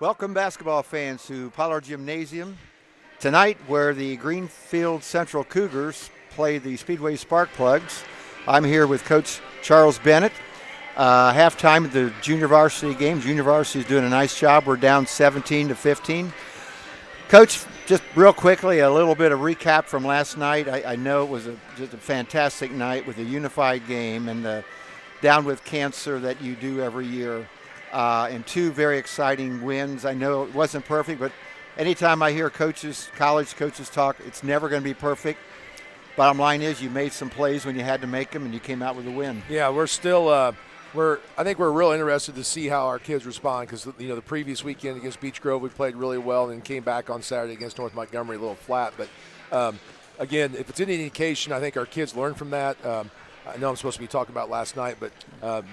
Welcome, basketball fans, to Pollard Gymnasium tonight, where the Greenfield Central Cougars play the Speedway Sparkplugs. I'm here with Coach Charles Bennett. Halftime of the junior varsity game. Junior varsity is doing a nice job. We're down 17-15. Coach, just real quickly, a little bit of recap from last night. I know it was just a fantastic night with a unified game and the Down with Cancer that you do every year. And two very exciting wins. I know it wasn't perfect, but anytime I hear coaches, college coaches talk, it's never going to be perfect. Bottom line is you made some plays when you had to make them, and you came out with a win. Yeah, we're still I think we're real interested to see how our kids respond because, the previous weekend against Beech Grove we played really well and came back on Saturday against North Montgomery a little flat. But, again, if it's any indication, I think our kids learned from that. I know I'm supposed to be talking about last night, but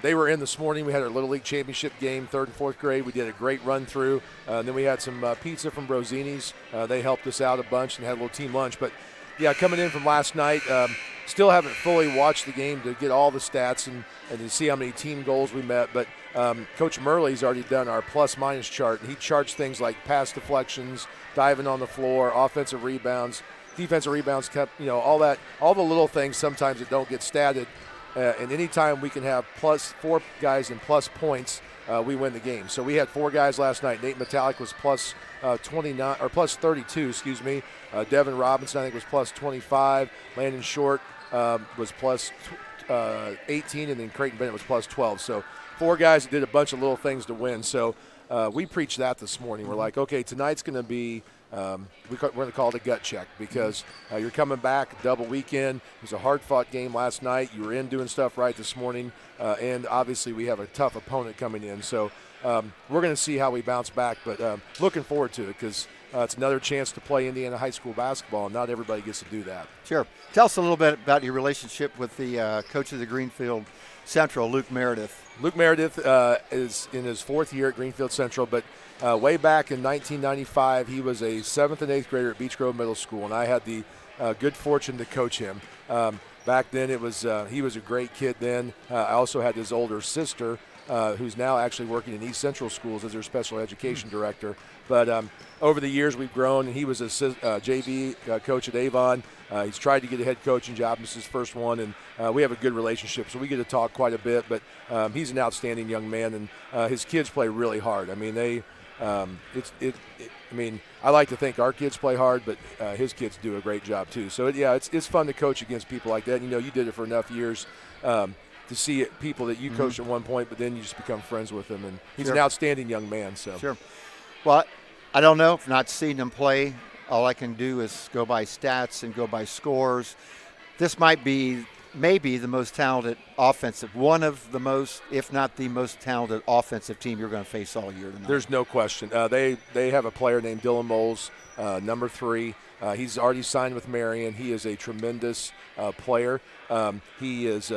they were in this morning. We had our Little League Championship game, 3rd and 4th grade. We did a great run through. Then we had some pizza from Brosini's. They helped us out a bunch and had a little team lunch. But, yeah, coming in from last night, still haven't fully watched the game to get all the stats and to see how many team goals we met. But Coach Murley's already done our plus-minus chart. And he charts things like pass deflections, diving on the floor, offensive rebounds, defensive rebounds, all that, all the little things sometimes that don't get statted. And anytime we can have plus 4 guys and plus points, we win the game. So we had 4 guys last night. Nate Metallic was plus 29 or plus 32, excuse me. Devin Robinson, I think, was plus 25. Landon Short was plus 18, and then Creighton Bennett was plus 12. So 4 guys that did a bunch of little things to win. So we preached that this morning. We're like, okay, tonight's going to be we're going to call it a gut check because you're coming back, double weekend. It was a hard-fought game last night. You were in doing stuff right this morning, and obviously we have a tough opponent coming in. So we're going to see how we bounce back, but looking forward to it because it's another chance to play Indiana high school basketball, and not everybody gets to do that. Sure. Tell us a little bit about your relationship with the coach of the Greenfield Central, Luke Meredith. Luke Meredith is in his 4th year at Greenfield Central, but way back in 1995, he was a 7th and 8th grader at Beech Grove Middle School, and I had the good fortune to coach him. Back then, he was a great kid then. I also had his older sister, who's now actually working in East Central Schools as their special education director. But over the years, we've grown, and he was a JV coach at Avon. He's tried to get a head coaching job. This is his first one, and we have a good relationship, so we get to talk quite a bit. But he's an outstanding young man, and his kids play really hard. I mean, I like to think our kids play hard, but his kids do a great job too. So it's fun to coach against people like that. You did it for enough years to see people that you coached at one point, but then you just become friends with them. And he's an outstanding young man. So sure. Well, I don't know. I've not seen him play. All I can do is go by stats and go by scores. This might be maybe the most talented offensive, one of the most, if not the most talented offensive team you're going to face all year tonight. There's no question. They have a player named Dylan Moles, number 3. He's already signed with Marion. He is a tremendous player. He is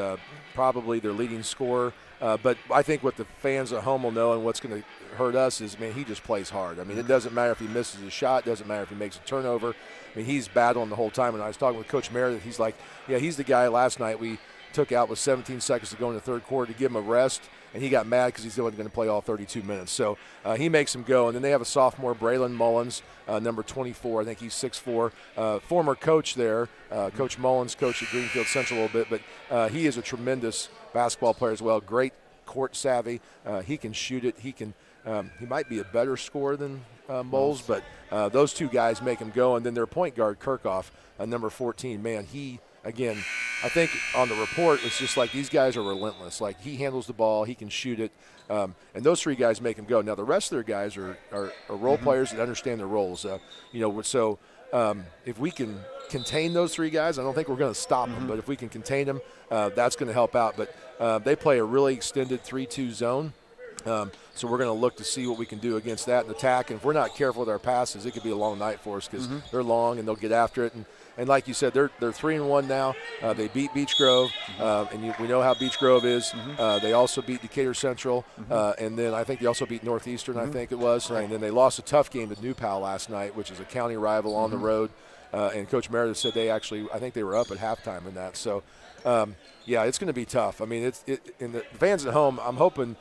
probably their leading scorer. But I think what the fans at home will know and what's going to hurt us is, man, he just plays hard. I mean, it doesn't matter if he misses a shot. It doesn't matter if he makes a turnover. I mean, he's battling the whole time. And I was talking with Coach Meredith. He's like, yeah, he's the guy last night we took out with 17 seconds to go in the 3rd quarter to give him a rest. And he got mad because he wasn't going to play all 32 minutes. So he makes him go. And then they have a sophomore, Braylon Mullins, number 24. I think he's 6'4". Former coach there. Coach Mullins coached at Greenfield Central a little bit. But he is a tremendous basketball player as well. Great court savvy. He can shoot it. He might be a better scorer than Moles, but those 2 guys make him go. And then their point guard, Kirchhoff, number 14. Man, again, I think on the report, it's just like these guys are relentless. Like, he handles the ball, he can shoot it, and those 3 guys make him go. Now, the rest of their guys are role players that understand their roles. So if we can contain those 3 guys, I don't think we're going to stop them, but if we can contain them, that's going to help out. But they play a really extended 3-2 zone. So we're going to look to see what we can do against that and attack. And if we're not careful with our passes, it could be a long night for us because they're long and they'll get after it. And like you said, they're 3-1 now. They beat Beech Grove, and we know how Beech Grove is. They also beat Decatur Central, and then I think they also beat Northeastern. I think it was, and then they lost a tough game to New Pal last night, which is a county rival on the road. And Coach Meredith said I think they were up at halftime in that. So, it's going to be tough. I mean, and the fans at home, I'm hoping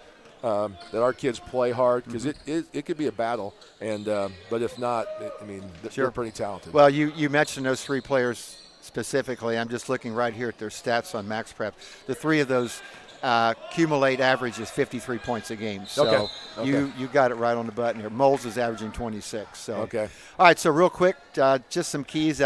that our kids play hard, because it could be a battle. And but if not, they're pretty talented. Well, you mentioned those 3 players specifically. I'm just looking right here at their stats on Max Prep. The 3 of those accumulate averages 53 points a game. So you got it right on the button here. Moles is averaging 26. So okay. All right. So real quick, just some keys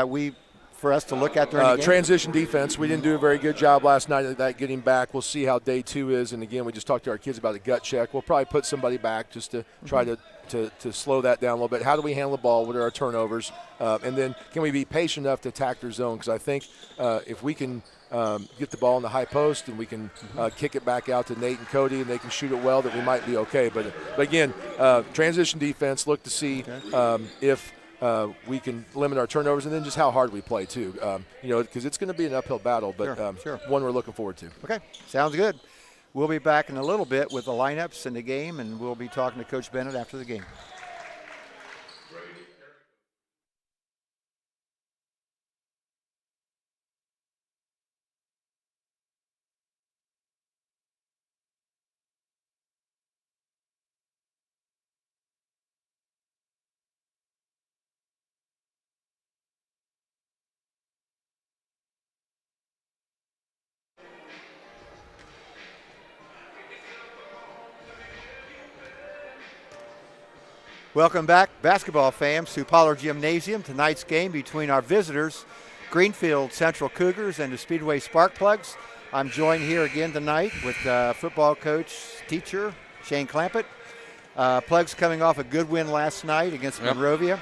for us to look at during the game. Transition defense. We didn't do a very good job last night at that getting back. We'll see how day 2 is. And again, we just talked to our kids about a gut check. We'll probably put somebody back just to try to slow that down a little bit. How do we handle the ball? What are our turnovers? And then can we be patient enough to attack their zone? Because I think if we can get the ball in the high post and we can kick it back out to Nate and Cody and they can shoot it well, that we might be okay. But again, transition defense, look to see if we can limit our turnovers, and then just how hard we play too. Because it's going to be an uphill battle, but one we're looking forward to. Okay, sounds good. We'll be back in a little bit with the lineups and the game, and we'll be talking to Coach Bennett after the game. Welcome back, basketball fans, to Pollard Gymnasium. Tonight's game between our visitors, Greenfield Central Cougars, and the Speedway Sparkplugs. I'm joined here again tonight with football coach, teacher, Shane Clampett. Plugs coming off a good win last night against Monrovia.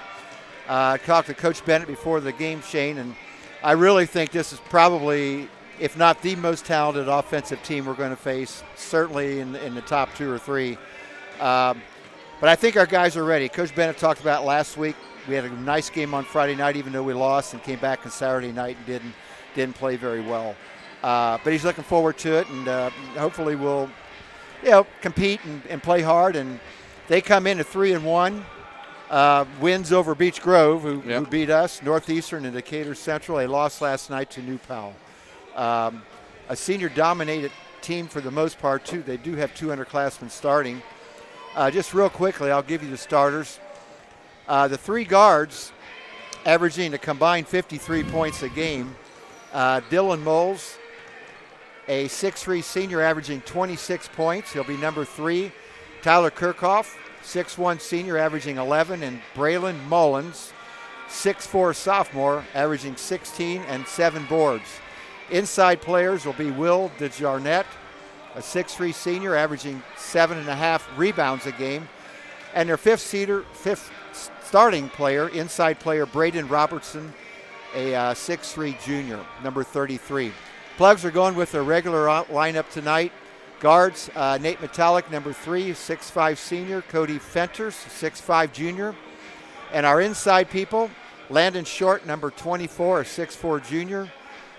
I talked to Coach Bennett before the game, Shane, and I really think this is probably, if not the most talented offensive team we're going to face, certainly in the top 2 or 3. But I think our guys are ready. Coach Bennett talked about last week. We had a nice game on Friday night, even though we lost, and came back on Saturday night and didn't play very well. But he's looking forward to it, and hopefully we'll, compete and play hard. And they come in at 3-1, wins over Beech Grove, who beat us, Northeastern and Decatur Central. They lost last night to New Powell. A senior-dominated team for the most part, too. They do have 2 underclassmen starting. Just real quickly, I'll give you the starters. The 3 guards averaging a combined 53 points a game. Dylan Moles, a 6'3 senior, averaging 26 points. He'll be number 3. Tyler Kirchhoff, 6'1 senior, averaging 11. And Braylon Mullins, 6'4 sophomore, averaging 16 and 7 boards. Inside players will be Will DeJarnette, a 6'3 senior, averaging 7.5 rebounds a game. And their fifth starting player, inside player, Braden Robertson, a 6'3 junior, number 33. Plugs are going with their regular lineup tonight. Guards, Nate Metallic, number 3, 6'5 senior. Cody Fenters, 6'5 junior. And our inside people, Landon Short, number 24, a 6'4 junior.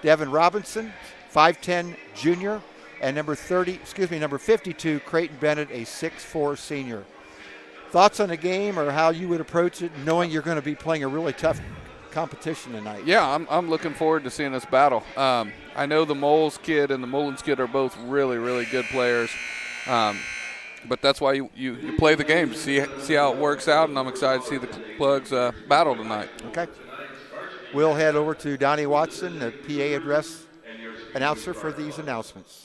Devin Robinson, 5'10 junior. And number 52, Creighton Bennett, a 6'4 senior. Thoughts on the game or how you would approach it, knowing you're going to be playing a really tough competition tonight? Yeah, I'm looking forward to seeing this battle. I know the Moles kid and the Mullins kid are both really, really good players. But that's why you play the game, to see how it works out, and I'm excited to see the Plugs battle tonight. Okay. We'll head over to Donnie Watson, the PA address announcer for these announcements.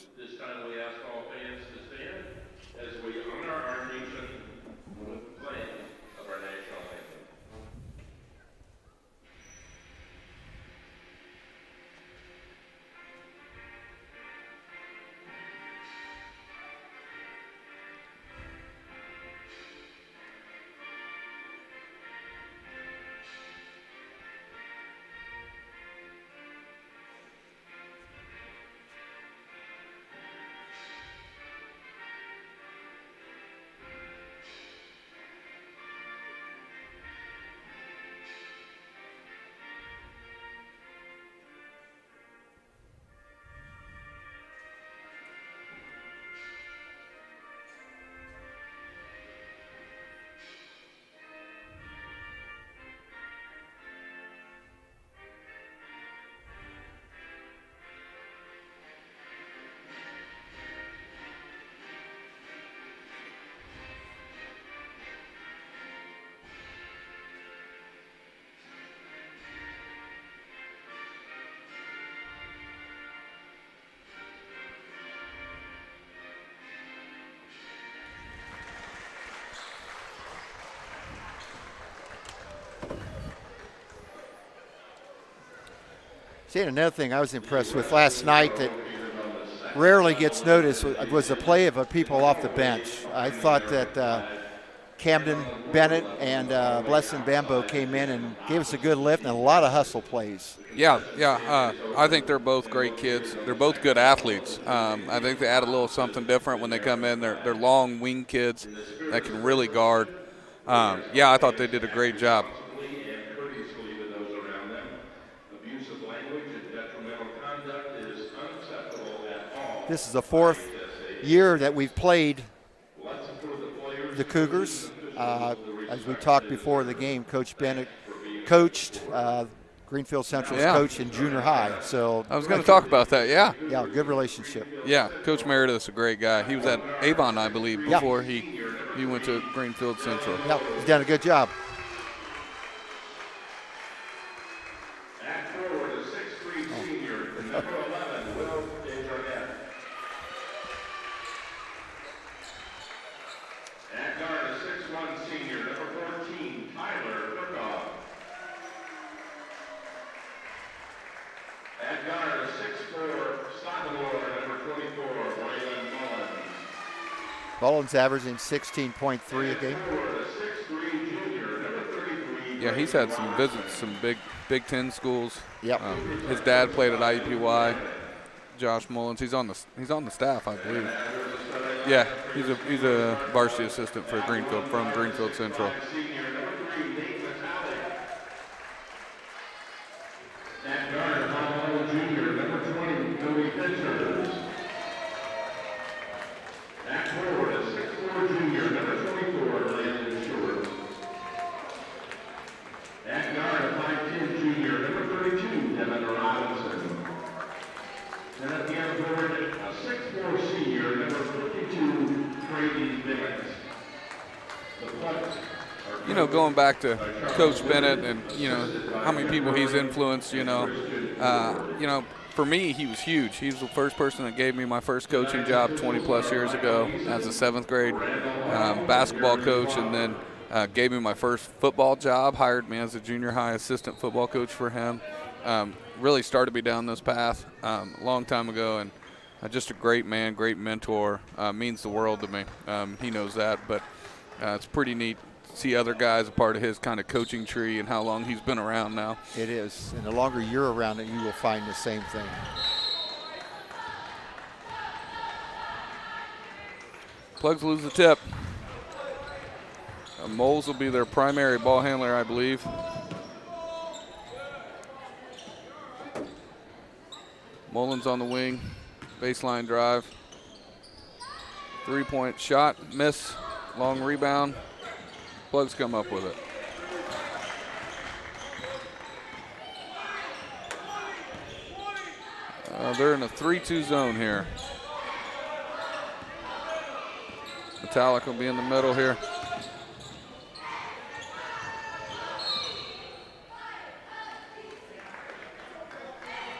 See, and another thing I was impressed with last night that rarely gets noticed was the play of people off the bench. I thought that Camden Bennett and Blessing Bambo came in and gave us a good lift and a lot of hustle plays. Yeah. I think they're both great kids. They're both good athletes. I think they add a little something different when they come in. They're long wing kids that can really guard. I thought they did a great job. This is the 4th year that we've played the Cougars. As we talked before the game, Coach Bennett coached Greenfield Central's coach in junior high. So I was going to talk about that. Yeah, good relationship. Yeah, Coach Meredith's a great guy. He was at Avon, I believe, before he went to Greenfield Central. Yeah, he's done a good job. Mullins averaging 16.3 a game. Yeah, he's had some visits, some Big Ten schools. Yep. His dad played at IUPUI. Josh Mullins, he's on the staff, I believe. Yeah, he's a varsity assistant for Greenfield from Greenfield Central. Going back to Coach Bennett and, how many people he's influenced, for me, he was huge. He was the first person that gave me my first coaching job 20-plus years ago as a 7th grade basketball coach, and then gave me my first football job, hired me as a junior high assistant football coach for him. Really started me down this path a long time ago, and just a great man, great mentor, means the world to me. He knows that, but it's pretty neat to see other guys a part of his kind of coaching tree and how long he's been around now. It is, and the longer you're around it, you will find the same thing. Plugs lose the tip. Moles will be their primary ball handler, I believe. Mullins on the wing, baseline drive. 3-point shot, miss, long rebound. Plugs come up with it. They're in a 3-2 zone here. Metallic will be in the middle here.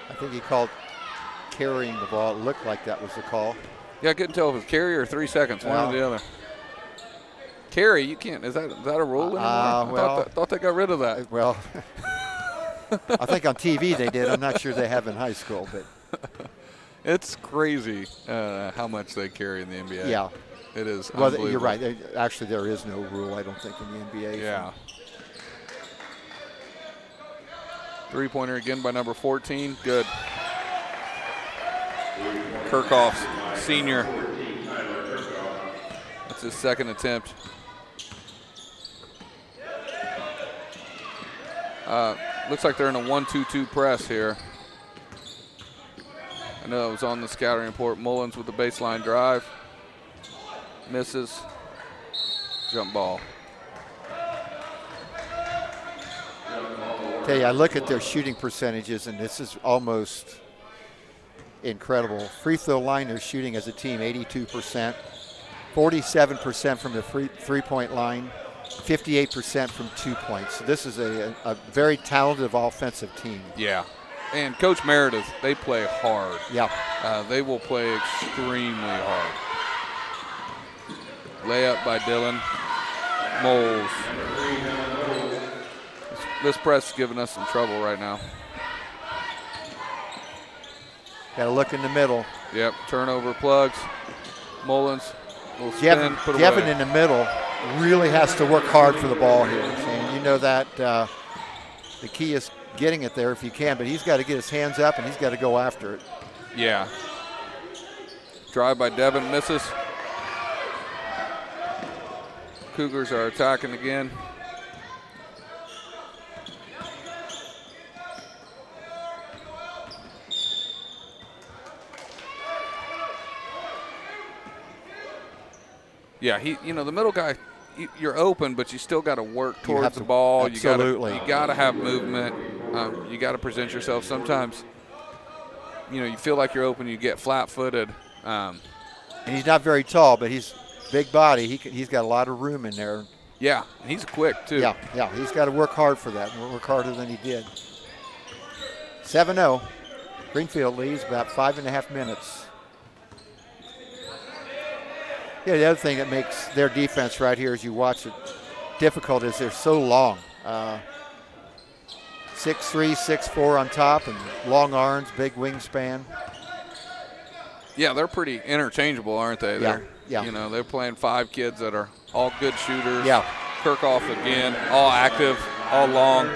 I think he called carrying the ball. It looked like that was the call. Yeah, I couldn't tell if it was carry or 3 seconds, one or the other. Carry, you can't. Is that a rule anymore? I thought they got rid of that. Well, I think on TV they did. I'm not sure they have in high school, but it's crazy how much they carry in the NBA. Yeah, it is. Well, you're right. Actually, there is no rule, I don't think, in the NBA. Yeah. 3-pointer again by number 14. Good. Kirchhoff's senior. That's his second attempt. Looks like they're in a 1-2-2 press here. I know it was on the scouting report. Mullins with the baseline drive. Misses. Jump ball. Tell you, I look at their shooting percentages, and this is almost incredible. Free throw line, they're shooting as a team 82%, 47% from the three-point line, 58% from 2 points. So this is a very talented offensive team. Yeah. And Coach Meredith, they play hard. Yeah. They will play extremely hard. Layup by Dylan. Moles. This press is giving us some trouble right now. Got to look in the middle. Yep, turnover plugs. Mullins will spin, put away. Kevin in the middle really has to work hard for the ball here. And you know that the key is getting it there if you can, but he's got to get his hands up and he's got to go after it. Yeah. Drive by Devin, misses. Cougars are attacking again. Yeah, the middle guy, you're open, but you still got to work towards the ball. Absolutely. You got to have movement. You got to present yourself. Sometimes, you feel like you're open, you get flat-footed. And he's not very tall, but he's big body. He's got a lot of room in there. Yeah, and he's quick too. Yeah, he's got to work hard for that, and work harder than he did. 7-0. Greenfield leads about 5.5 minutes. Yeah, the other thing that makes their defense right here as you watch it difficult is they're so long. 6'3", 6'4" on top, and long arms, big wingspan. Yeah, they're pretty interchangeable, aren't they? Yeah. They're playing 5 kids that are all good shooters. Yeah. Kirchhoff again, all active, all long.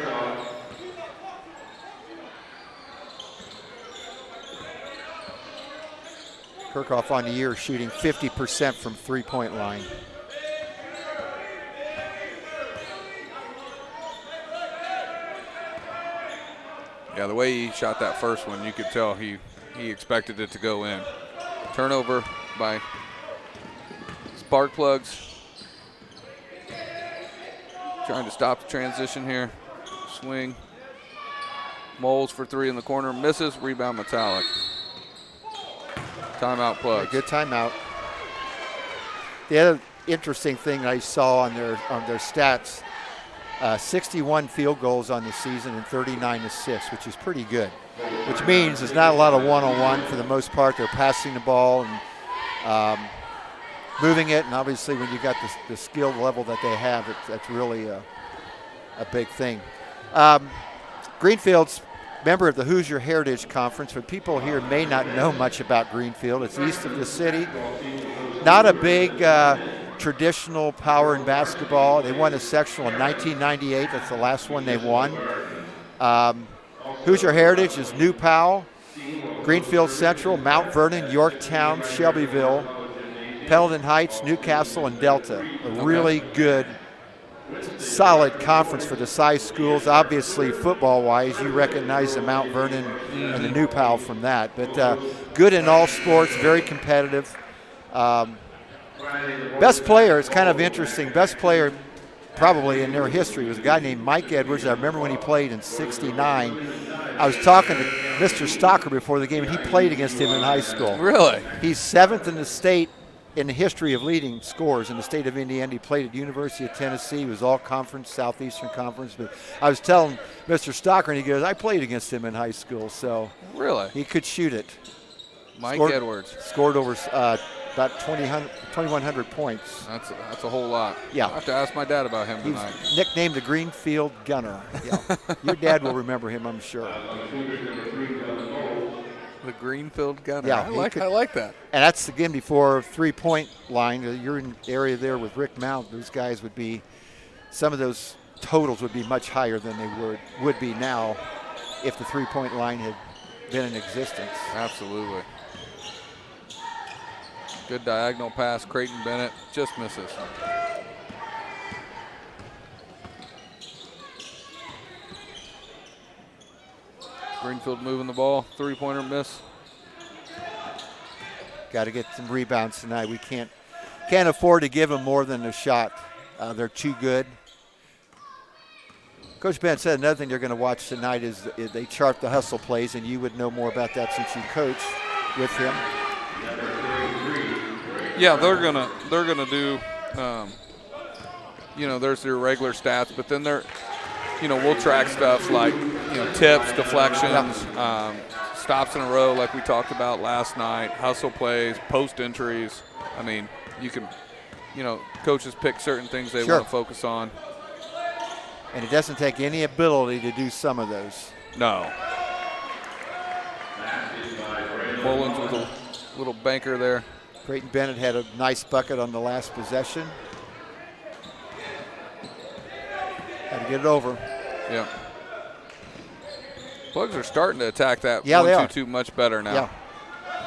Kirchhoff on the year shooting 50% from three-point line. Yeah, the way he shot that first one, you could tell he expected it to go in. Turnover by Spark Plugs. Trying to stop the transition here. Swing. Moles for 3 in the corner. Misses. Rebound Metallic. Timeout Plugs. Good timeout. The other interesting thing I saw on their stats, 61 field goals on the season and 39 assists, which is pretty good. Which means there's not a lot of one-on-one for the most part. They're passing the ball and moving it, and obviously when you got the skill level that they have, that's really a big thing. Greenfield's member of the Hoosier Heritage Conference, but people here may not know much about Greenfield. It's east of the city. Not a big traditional power in basketball. They won a sectional in 1998. That's the last one they won. Hoosier Heritage is New Powell, Greenfield Central, Mount Vernon, Yorktown, Shelbyville, Pendleton Heights, Newcastle, and Delta. A really good, solid conference for the size schools. Obviously, football-wise, you recognize the Mount Vernon and the New Powell from that. But good in all sports, very competitive. Best player, it's kind of interesting. Best player probably in their history was a guy named Mike Edwards. I remember when he played in '69. I was talking to Mr. Stocker before the game, and he played against him in high school. Really? He's 7th in the state in the history of leading scores in the state of Indiana. He played at University of Tennessee. He was all conference, Southeastern Conference. But I was telling Mr. Stocker, and he goes, I played against him in high school. So really, he could shoot it. Mike Edwards. Scored over about 2,100 points. That's a whole lot. Yeah. I'll have to ask my dad about him tonight. He's nicknamed the Greenfield Gunner. Yeah. Your dad will remember him, I'm sure. The Greenfield Gunner. Yeah, I like that. And that's, again, before three-point line. You're in the area there with Rick Mount. Those guys would be, some of those totals would be much higher than they would be now if the three-point line had been in existence. Absolutely. Good diagonal pass. Creighton Bennett just misses. Greenfield moving the ball. Three-pointer miss. Got to get some rebounds tonight. We can't afford to give them more than a shot. They're too good. Coach Ben said another thing they're going to watch tonight is they chart the hustle plays, and you would know more about that since you coached with him. Yeah, they're gonna do, there's their regular stats, but then we'll track stuff like, tips, deflections, stops in a row like we talked about last night, hustle plays, post entries. I mean, you can, coaches pick certain things they want to focus on. And it doesn't take any ability to do some of those. No. Mullins with a little banker there. Creighton Bennett had a nice bucket on the last possession. Had to get it over. Yeah. Plugs are starting to attack that 1-2-2 much better now. Yeah.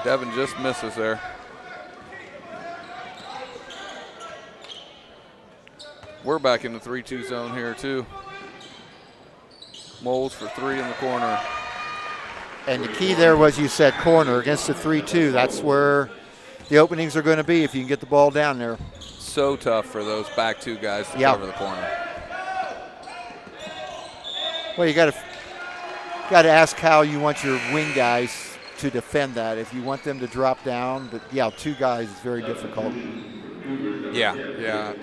Devin just misses there. We're back in the 3-2 zone here too. Moles for 3 in the corner. And the key there was, you said, corner against the 3-2. That's where the openings are going to be if you can get the ball down there. So tough for those back 2 guys to cover the corner. Well, you got to ask how you want your wing guys to defend that. If you want them to drop down, but 2 guys is very difficult. Yeah.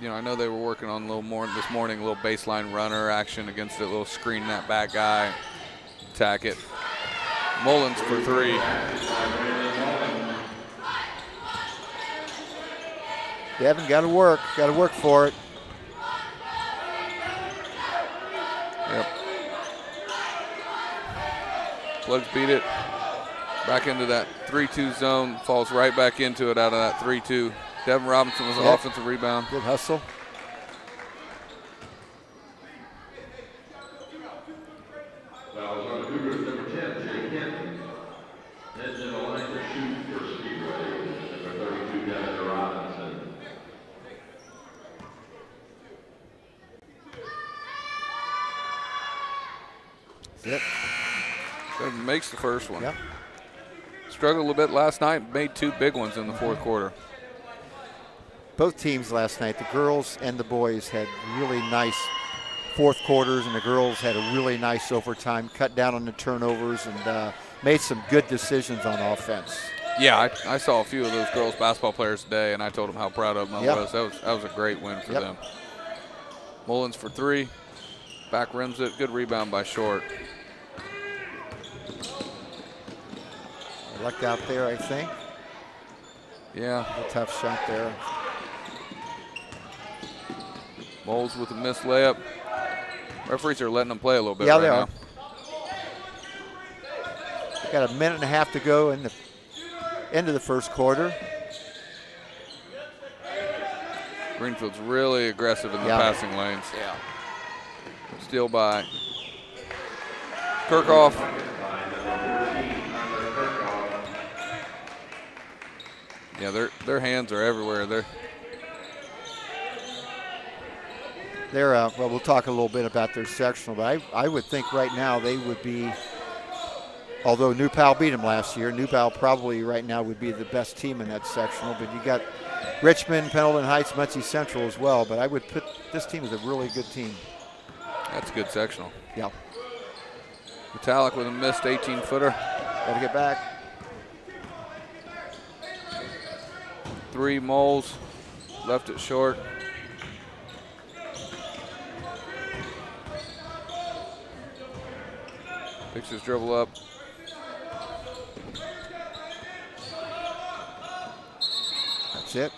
I know they were working on a little more this morning, a little baseline runner action against it, a little screen that back guy, attack it. Mullins for 3. Devin got to work for it. Yep. Plugs beat it. Back into that 3-2 zone, falls right back into it out of that 3-2. Devin Robinson was an offensive rebound. Good hustle. Devin makes the first one. Yep. Struggled a little bit last night, made 2 big ones in the fourth quarter. Both teams last night, the girls and the boys, had really nice fourth quarters, and the girls had a really nice overtime, cut down on the turnovers, and made some good decisions on offense. Yeah, I saw a few of those girls basketball players today, and I told them how proud of them I was. That was a great win for them. Mullins for 3, back rims it, good rebound by Short. Lucked out there, I think. Yeah. A tough shot there. Moles with a missed layup. Referees are letting them play a little bit right now. They are. Got a minute and a half to go in the end of the first quarter. Greenfield's really aggressive in the passing lanes. Yeah. Steal by Kirchhoff. Yeah, their hands are everywhere. Well, we'll talk a little bit about their sectional, but I would think right now they would be, although New Pal beat them last year, New Pal probably right now would be the best team in that sectional, but you got Richmond, Pendleton Heights, Muncie Central as well, but I would put this team as a really good team. That's a good sectional. Yeah. Metallic with a missed 18-footer. Got to get back. 3 Moles, left it short. Picks his dribble up. That's it.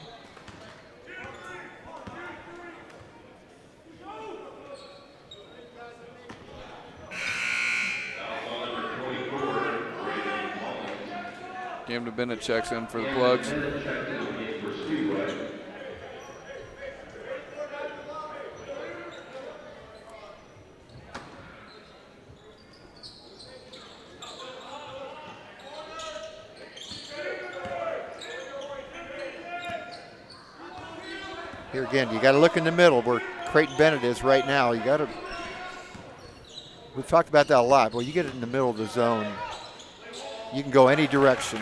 Cam to Bennett checks in for the Plugs. Here again, you got to look in the middle where Creighton Bennett is right now. You got to. We've talked about that a lot. Well, you get it in the middle of the zone, you can go any direction.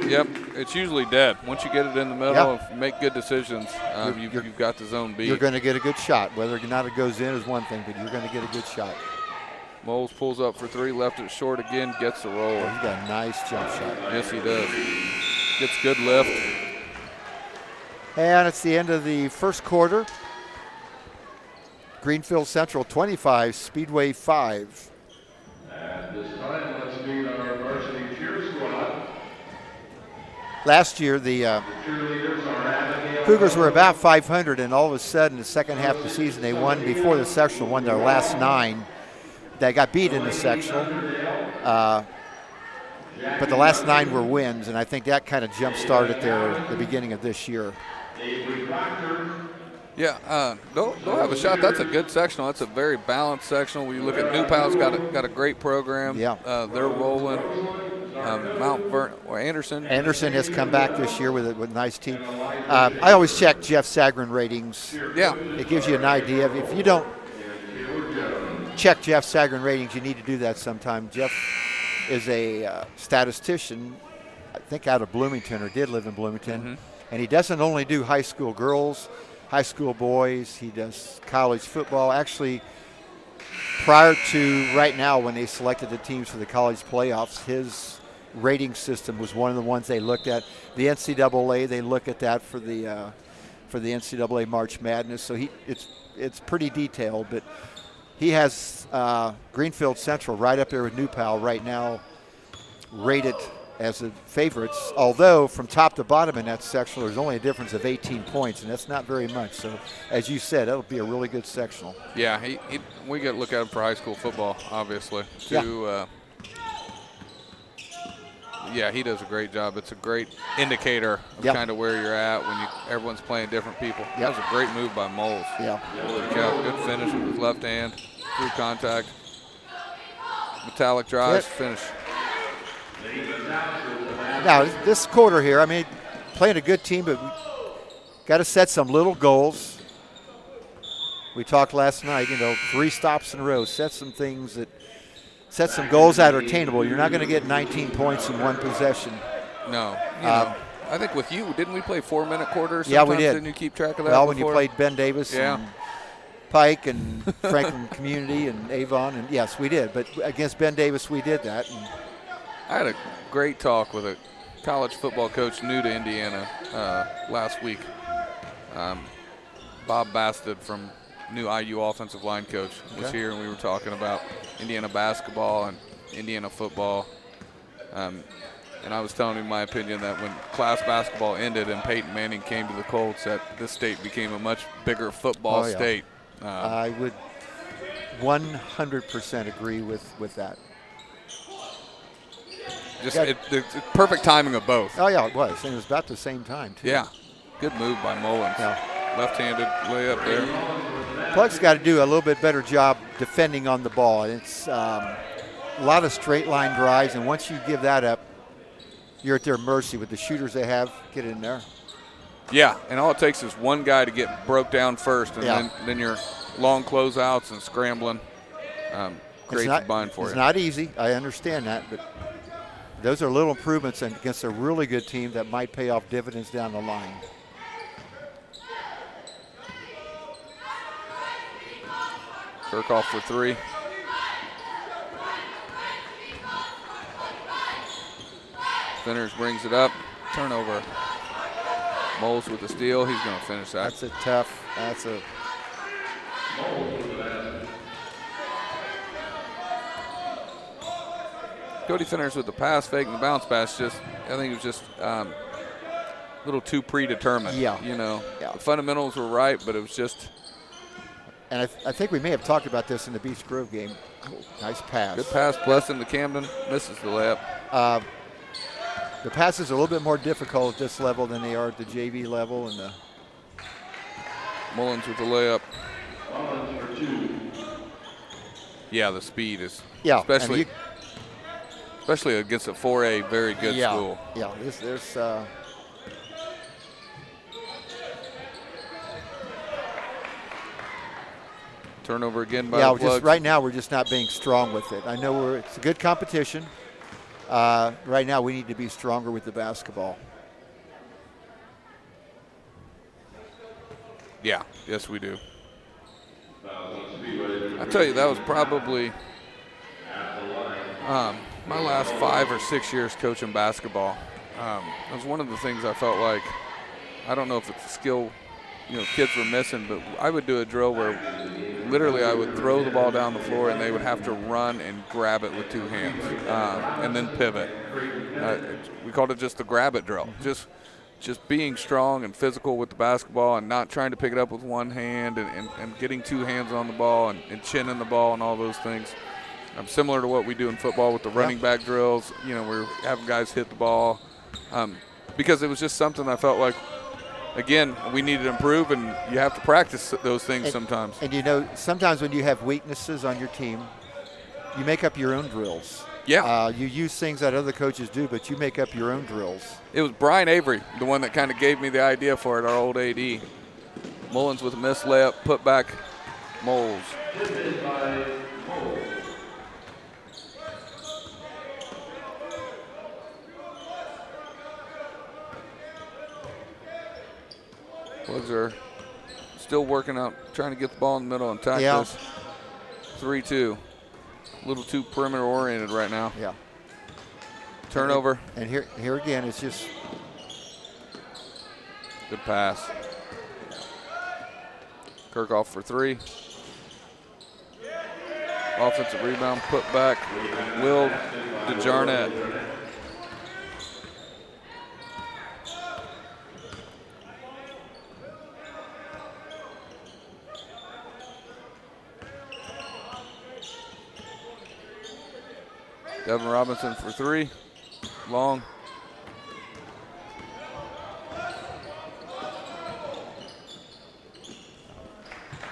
Yep, it's usually dead. Once you get it in the middle, if you make good decisions, you've got the zone beat. You're going to get a good shot. Whether or not it goes in is one thing, but you're going to get a good shot. Moles pulls up for 3, left it short again, gets the roll. Oh, he's got a nice jump shot. Yes, he does. Gets good lift. And it's the end of the first quarter. Greenfield Central 25, Speedway 5. At this time, let's meet our varsity cheer squad. Last year, the Cheerleaders are Abigail Cougars were about 500, and all of a sudden, the second half of the season, they won before the sectional, won their last 9. They got beat in the sectional, but the last 9 were wins, and I think that kind of jump-started the beginning of this year. Yeah, they'll have a shot. That's a good sectional. That's a very balanced sectional. When you look at New Pal's got a great program. Yeah. They're rolling. Anderson. Anderson has come back this year with a nice team. I always check Jeff Sagarin ratings. Yeah. It gives you an idea. If you don't check Jeff Sagarin ratings, you need to do that sometime. Jeff is a statistician, I think out of Bloomington, or did live in Bloomington. And he doesn't only do high school girls, high school boys. He does college football. Actually, prior to right now, when they selected the teams for the college playoffs, his rating system was one of the ones they looked at. The NCAA, they look at that for the NCAA March Madness. So it's pretty detailed, but he has Greenfield Central right up there with New Pal right now, rated as the favorites, although from top to bottom in that sectional there's only a difference of 18 points, and that's not very much. So as you said, that'll be a really good sectional. Yeah, we got to look at him for high school football, obviously. Yeah, he does a great job. It's a great indicator of kind of where you're at when everyone's playing different people. That was a great move by Moles. Yeah. Holy cow, good finish with his left hand, through contact. Metallic drives, finish. Now, this quarter here, I mean, playing a good team, but we got to set some little goals. We talked last night, 3 stops in a row, set some things that set some goals that are attainable. You're not going to get 19 points in one possession. No. I think with you, didn't we play 4-minute quarters? Yeah, we did. Didn't you keep track of that? Well, before? when you played Ben Davis and Pike and Franklin Community and Avon, and yes, we did. But against Ben Davis, we did that. And I had a great talk with a college football coach new to Indiana last week. Bob Bastard from new IU offensive line coach was here, and we were talking about Indiana basketball and Indiana football. And I was telling him my opinion that when class basketball ended and Peyton Manning came to the Colts, that this state became a much bigger football state. I would 100% agree with that. It's perfect timing of both. Oh, yeah, it was. And it was about the same time, too. Yeah. Good move by Mullins. Yeah. Left-handed layup there. Plug's got to do a little bit better job defending on the ball. It's a lot of straight line drives, and once you give that up, you're at their mercy with the shooters they have. Get in there. Yeah, and all it takes is one guy to get broke down first, and then you're long closeouts and scrambling. Creates a bind for you. It's not easy. I understand that, but those are little improvements against a really good team that might pay off dividends down the line. Kirkhoff for 3. Finners brings it up. Turnover. Moles with the steal. He's going to finish that. That's a tough. Cody Finners with the pass fake and the bounce pass. I think it was just a little too predetermined. Yeah. The fundamentals were right, but it was just. And I think we may have talked about this in the Beach Grove game. Nice pass. Good pass, blessing to Camden. Misses the layup. The passes are a little bit more difficult at this level than they are at the JV level. And Mullins with the layup. Yeah, the speed is. Yeah, especially against a 4A very good school. Yeah, there's. Turnover again by the Plugs. Right now we're just not being strong with it. I know it's a good competition. Right now we need to be stronger with the basketball. Yeah, yes we do. I tell you, that was probably my last 5 or 6 years coaching basketball. It was one of the things I felt like, I don't know if it's a skill kids were missing, but I would do a drill where literally I would throw the ball down the floor and they would have to run and grab it with 2 hands and then pivot. We called it just the grab it drill. Just just being strong and physical with the basketball and not trying to pick it up with one hand and getting two hands on the ball and chinning the ball and all those things. Similar to what we do in football with the running back drills. We're having guys hit the ball because it was just something I felt like, again, we needed to improve, and you have to practice those things sometimes. And, sometimes when you have weaknesses on your team, you make up your own drills. Yeah. You use things that other coaches do, but you make up your own drills. It was Brian Avery, the one that kind of gave me the idea for it, our old AD. Mullins with a missed layup, put back Moles. Plugs are still working out, trying to get the ball in the middle and attack this. 3-2. A little too perimeter oriented right now. Yeah. Turnover. And here again, it's just good pass. Kirkhoff for three. Offensive rebound, put back. Will DeJarnett. Devin Robinson for three. Long.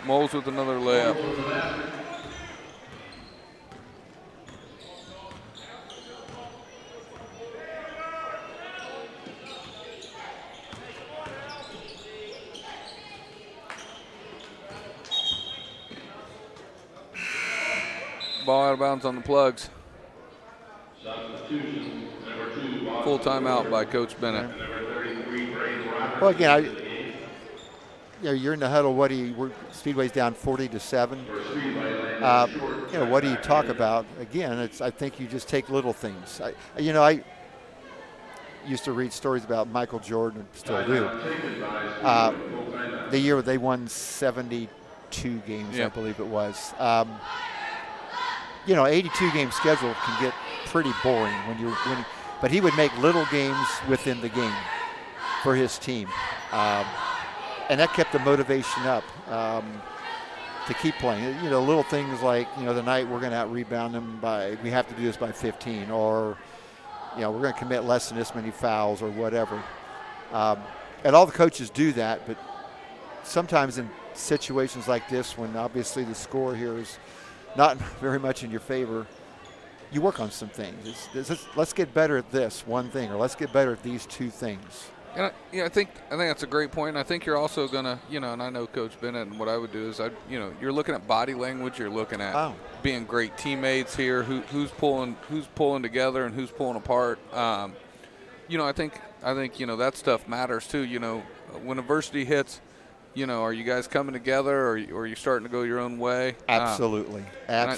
Moles with another layup. Ball out of bounds on the Plugs. Full timeout by Coach Bennett. Well, again, you're in the huddle. Speedway's down 40-7. What do you talk about? Again, I think you just take little things. I used to read stories about Michael Jordan, still do. The year they won 72 games, I believe it was. 82-game schedule can get pretty boring when you're winning. But he would make little games within the game for his team. And that kept the motivation up to keep playing. Little things like, the night we're going to out-rebound them we have to do this by 15, or, we're going to commit less than this many fouls or whatever. And all the coaches do that, but sometimes in situations like this, when obviously the score here is not very much in your favor, you work on some things. Let's get better at this one thing, or let's get better at these two things. And I think that's a great point. And I think you're also gonna, and I know Coach Bennett, and what I would do is you're looking at body language. You're looking at being great teammates here. Who's pulling together and who's pulling apart. I think that stuff matters too. When adversity hits, are you guys coming together, or are you starting to go your own way? Absolutely. And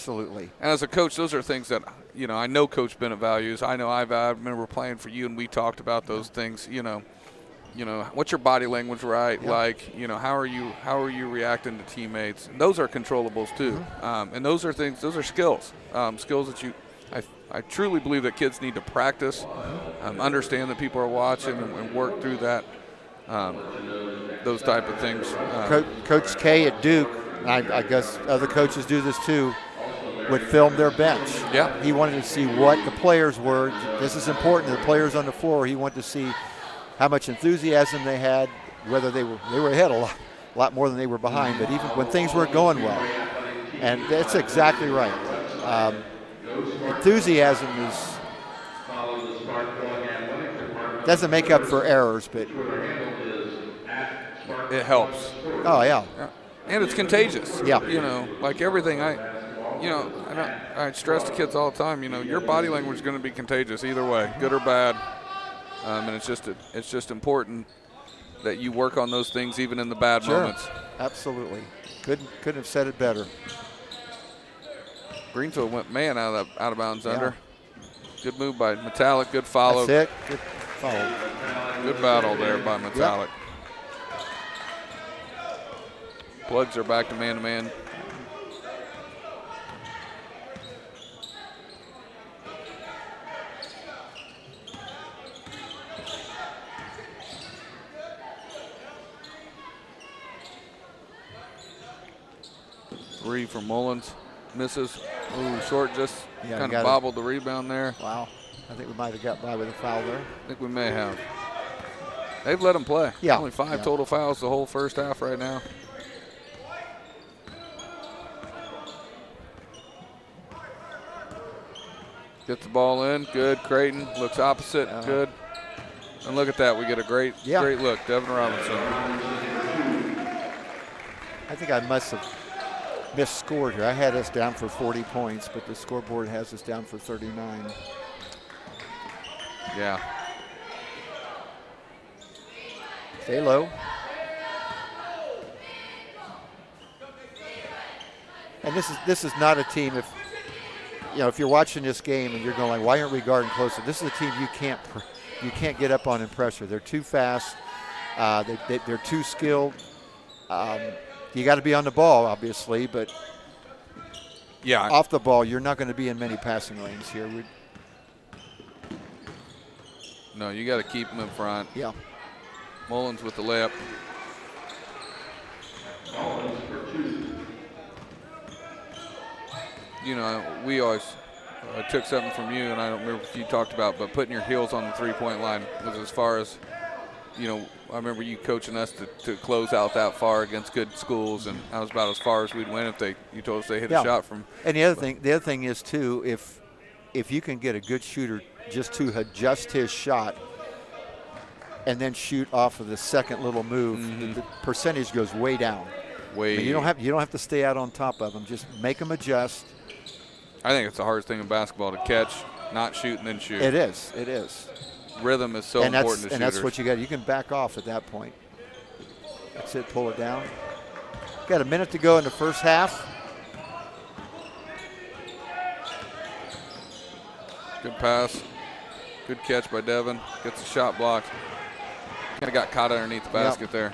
as a coach, those are things that, I know Coach Bennett values. I know I remember playing for you, and we talked about those things. What's your body language like? How are you reacting to teammates? And those are controllables too. Mm-hmm. And those are skills. Skills that I truly believe that kids need to practice, understand that people are watching, and work through that. Those type of things. Coach K at Duke, I guess other coaches do this too, would film their bench. Yeah. He wanted to see what the players were. This is important to the players on the floor. He wanted to see how much enthusiasm they had, whether they were ahead a lot more than they were behind, but even when things weren't going well. And that's exactly right. Enthusiasm doesn't make up for errors, but it helps. Oh, yeah. And it's contagious. Yeah. Like everything I stress to kids all the time, your body language is going to be contagious either way, good or bad. And it's just important that you work on those things even in the bad moments. Absolutely. Couldn't have said it better. Greenfield went out of bounds under. Good move by Metallic, good follow. That's it. Good follow. Good battle there by Metallic. Yep. Plugs are back to man-to-man. three for Mullins. Misses. Ooh, short, just Yeah, kind of bobbled the rebound there. Wow. I think we might have got by with a foul there. I think we may have. They've let him play. Yeah. Only 5 total fouls the whole first half right now. Gets the ball in. Good. Creighton looks opposite. Good. And look at that. We get a great look. Devin Robinson. I think I must have misscored here. I had us down for 40 points, but the scoreboard has us down for 39. Yeah. Stay low. And this is not a team, if you're watching this game and you're going like, why aren't we guarding closer? This is a team you can't get up on and pressure. They're too fast. They're too skilled. You got to be on the ball, obviously, but off the ball, you're not going to be in many passing lanes here. No, you got to keep them in front. Yeah. Mullins with the layup. You know, we always took something from you, and I don't remember if you talked about, but putting your heels on the three-point line was as far as, I remember you coaching us to close out that far against good schools, and that was about as far as we'd win if you told us they hit a shot from. And the other thing is too, if you can get a good shooter just to adjust his shot and then shoot off of the second little move, the percentage goes way down. You don't have to stay out on top of them. Just make them adjust. I think it's the hardest thing in basketball to catch, not shoot, and then shoot. It is. Rhythm is so important to shooters. And that's what you got. You can back off at that point. That's it. Pull it down. Got a minute to go in the first half. Good pass. Good catch by Devin. Gets the shot blocked. Kind of got caught underneath the basket there.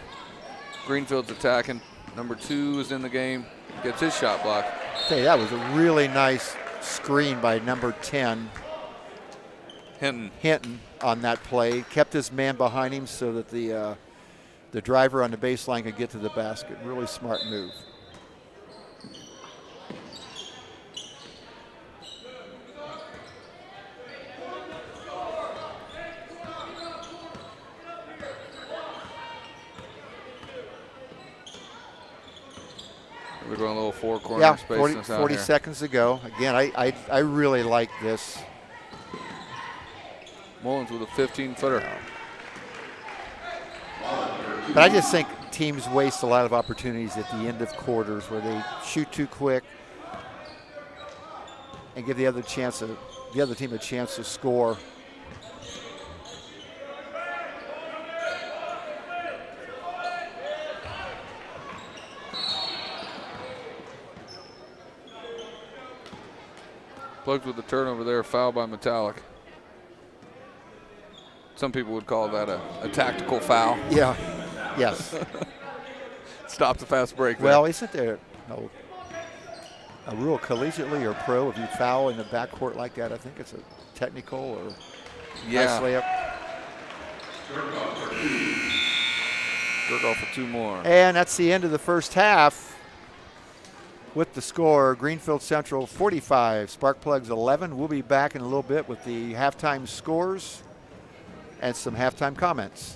Greenfield's attacking. Number 2 is in the game. Gets his shot blocked. Hey, that was a really nice screen by number 10. Hinton on that play. Kept his man behind him so that the driver on the baseline could get to the basket. Really smart move. We're going a little four-corner space. 40 seconds to go. Again, I really like this. Mullins with a 15-footer. But I just think teams waste a lot of opportunities at the end of quarters where they shoot too quick and give the other team a chance to score. Plugs with the turnover there, foul by Metallic. Some people would call that a tactical foul. Yeah, yes. Stop the fast break there. Well, isn't there a rule collegiately or pro if you foul in the backcourt like that? I think it's a technical or nice layup. Gergol for 2 more. And that's the end of the first half. With the score, Greenfield Central 45, Sparkplugs 11. We'll be back in a little bit with the halftime scores and some halftime comments.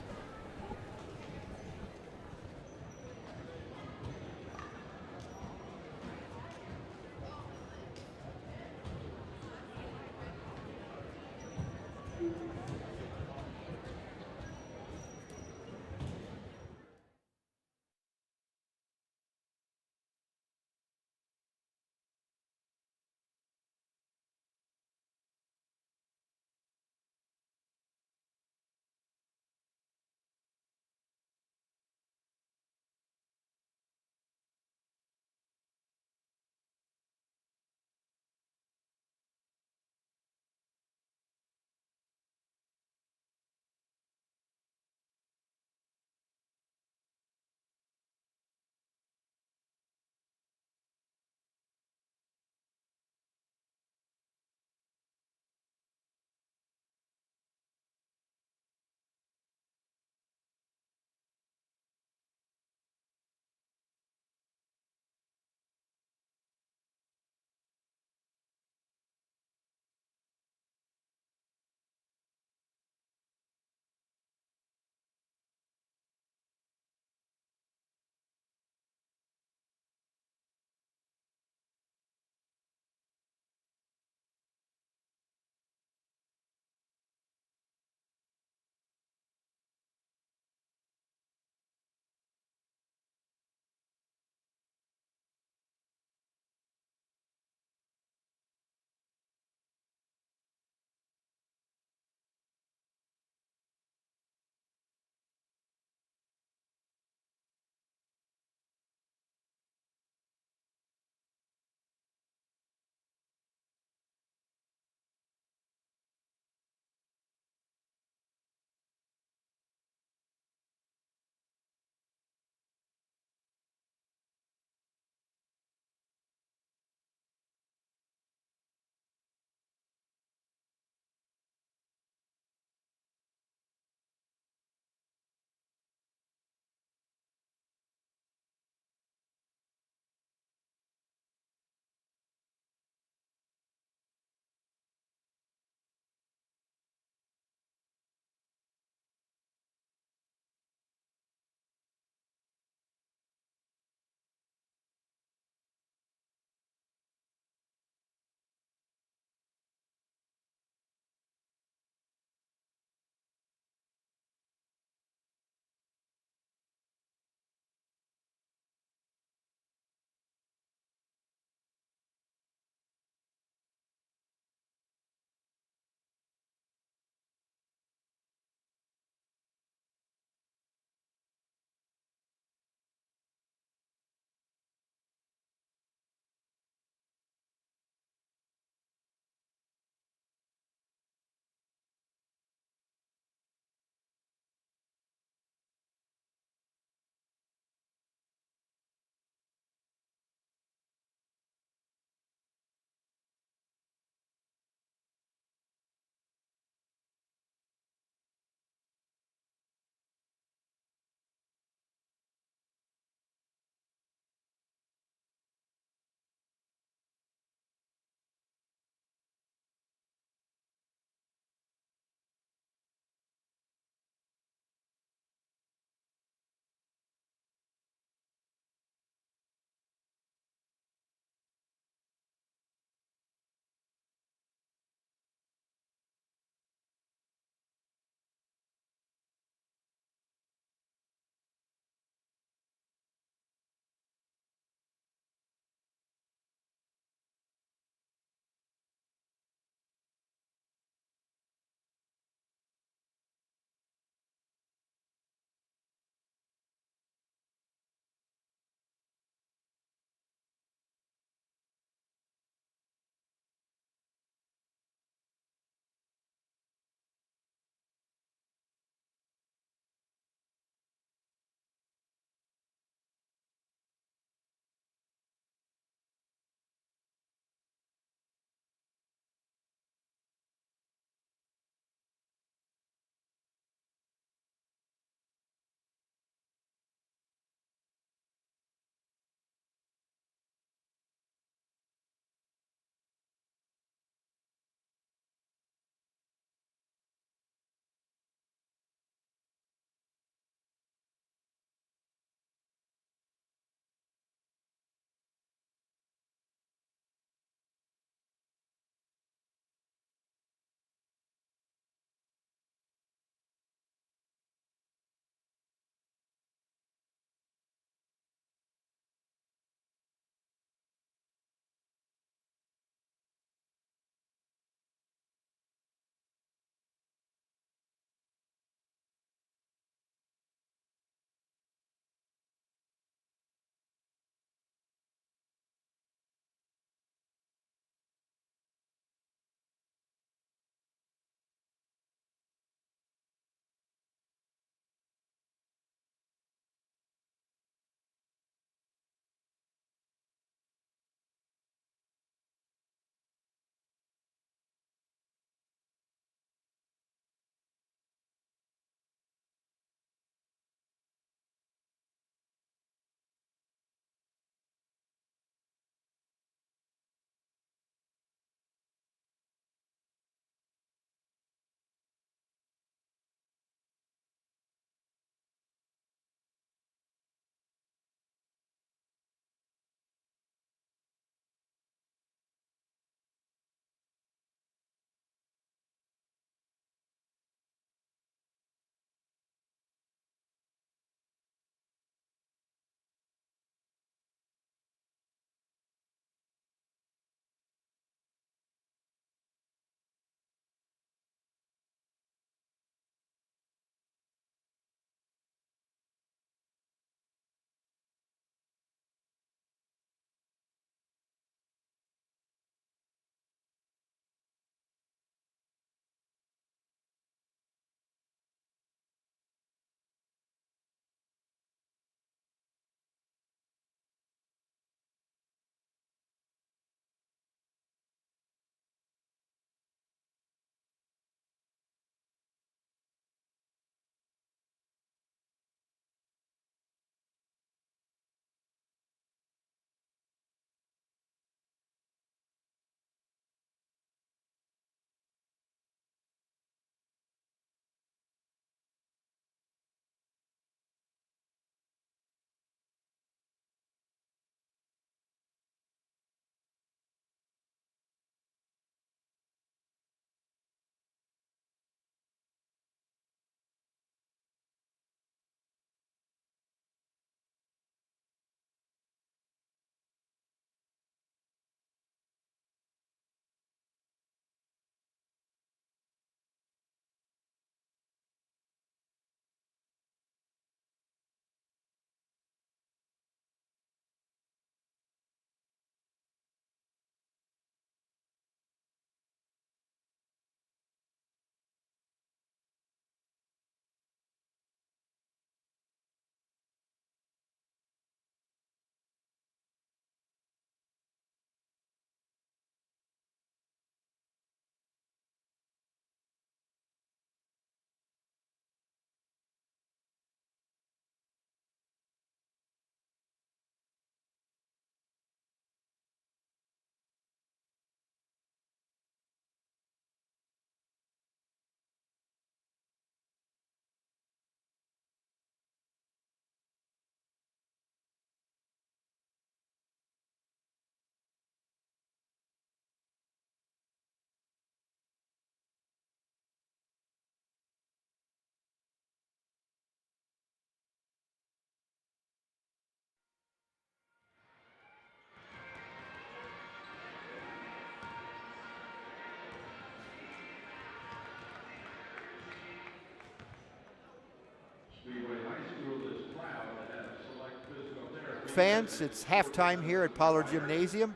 fans, it's halftime here at Pollard Gymnasium.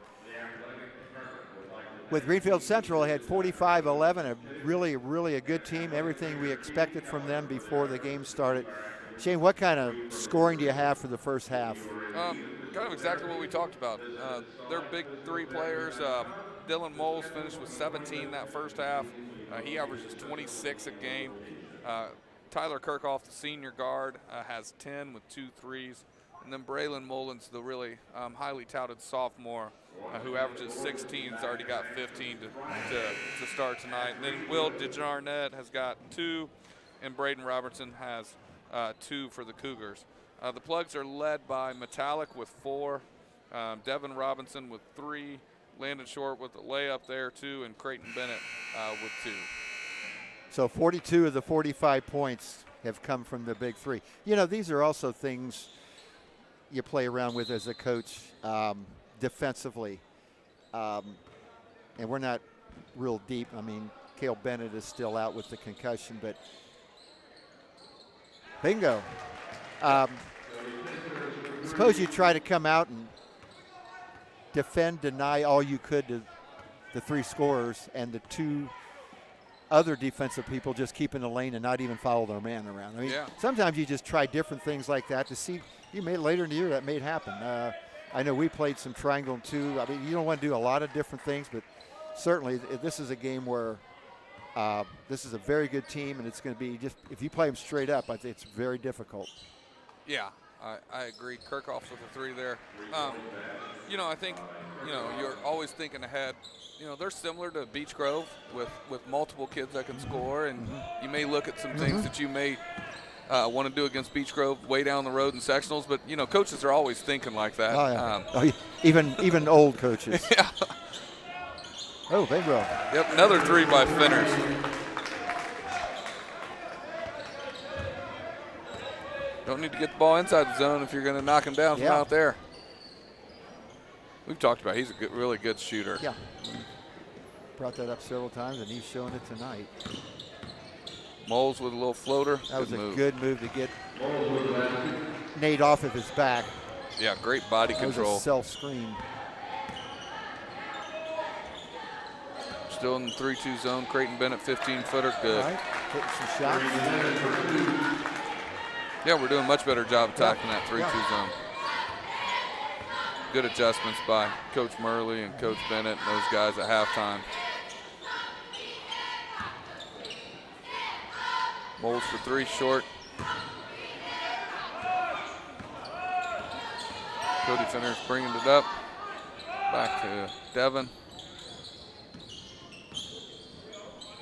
With Greenfield Central, they had 45-11, a really a good team, everything we expected from them before the game started. Shane, what kind of scoring do you have for the first half? Kind of exactly what we talked about. They're big three players. Dylan Moles finished with 17 that first half. He averages 26 a game. Tyler Kirkhoff, the senior guard, has 10 with 2 threes. And then Braylon Mullins, the really highly touted sophomore, who averages 16, has already got 15 to start tonight. And then Will DeJarnett has got 2, and Braden Robertson has 2 for the Cougars. The Plugs are led by Metallic with 4, Devin Robinson with 3, Landon Short with a layup there, 2, and Creighton Bennett with 2. So 42 of the 45 points have come from the big three. You know, these are also things you play around with as a coach defensively. And we're not real deep. I mean, Cale Bennett is still out with the concussion, but bingo. Suppose you try to come out and defend, deny all you could to the 3 scorers, and the 2 other defensive people just keep in the lane and not even follow their man around. I mean, sometimes you just try different things like that to see. You may later in the year that may happen. I know we played some triangle and 2. I mean, you don't want to do a lot of different things, but certainly this is a game where this is a very good team, and it's going to be just if you play them straight up, I think it's very difficult. Yeah, I agree. Kirkhoff's with the 3 there. You know, I think, you know, you're always thinking ahead. You know, they're similar to Beech Grove with multiple kids that can score, and you may look at some things that you may want to do against Beech Grove way down the road in sectionals, but, you know, coaches are always thinking like that. Oh, yeah. Even old coaches. Yeah. Oh, bingo. Yep, another 3 by Finners. Don't need to get the ball inside the zone if you're going to knock him down from out there. We've talked about he's a really good shooter. Yeah. Brought that up several times, and he's showing it tonight. Moles with a little floater. That was a good move to get Nate off of his back. Yeah, great body control. That was a self-screen. Still in the 3-2 zone. Creighton Bennett, 15-footer, good. All right, hitting some shots. Yeah, we're doing a much better job attacking that 3-2 zone. Good adjustments by Coach Murley and Coach Bennett and those guys at halftime. Moles for 3, short. Cody Finners bringing it up. Back to Devin.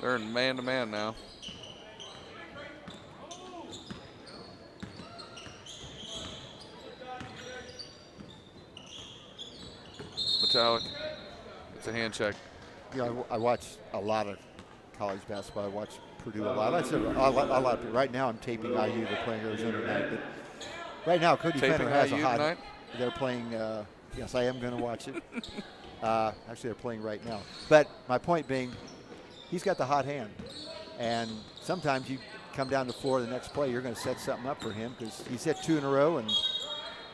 They're in man-to-man now. Metallic. It's a hand check. Yeah, I watch a lot of college basketball. I watch Purdue a lot. I said a lot of people. Right now I'm taping IU. They're playing Arizona tonight. But right now, Cody Fenner has a hot. Tonight? They're playing. Yes, I am going to watch it. Actually, they're playing right now. But my point being, he's got the hot hand, and sometimes you come down the floor the next play, you're going to set something up for him because he's hit 2 in a row and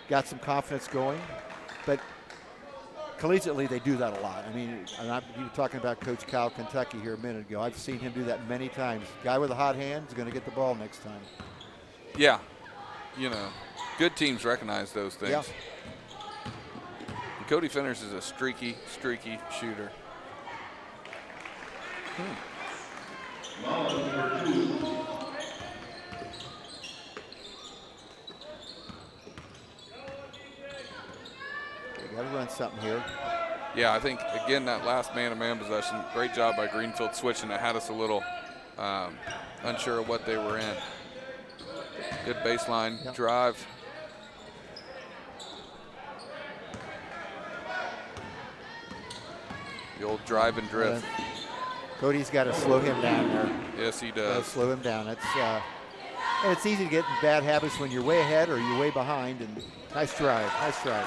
got some confidence going. But collegiately, they do that a lot. I mean, you were talking about Coach Cal Kentucky here a minute ago. I've seen him do that many times. Guy with a hot hand is going to get the ball next time. Yeah. You know, good teams recognize those things. Yeah. And Cody Finners is a streaky shooter. Got to run something here. Yeah, I think, again, that last man-to-man possession, great job by Greenfield switching. It had us a little unsure of what they were in. Good baseline drive. The old drive and drift. Cody's got to slow him down there. Yes, he does. Slow him down. And it's easy to get in bad habits when you're way ahead or you're way behind. And nice drive. Nice drive.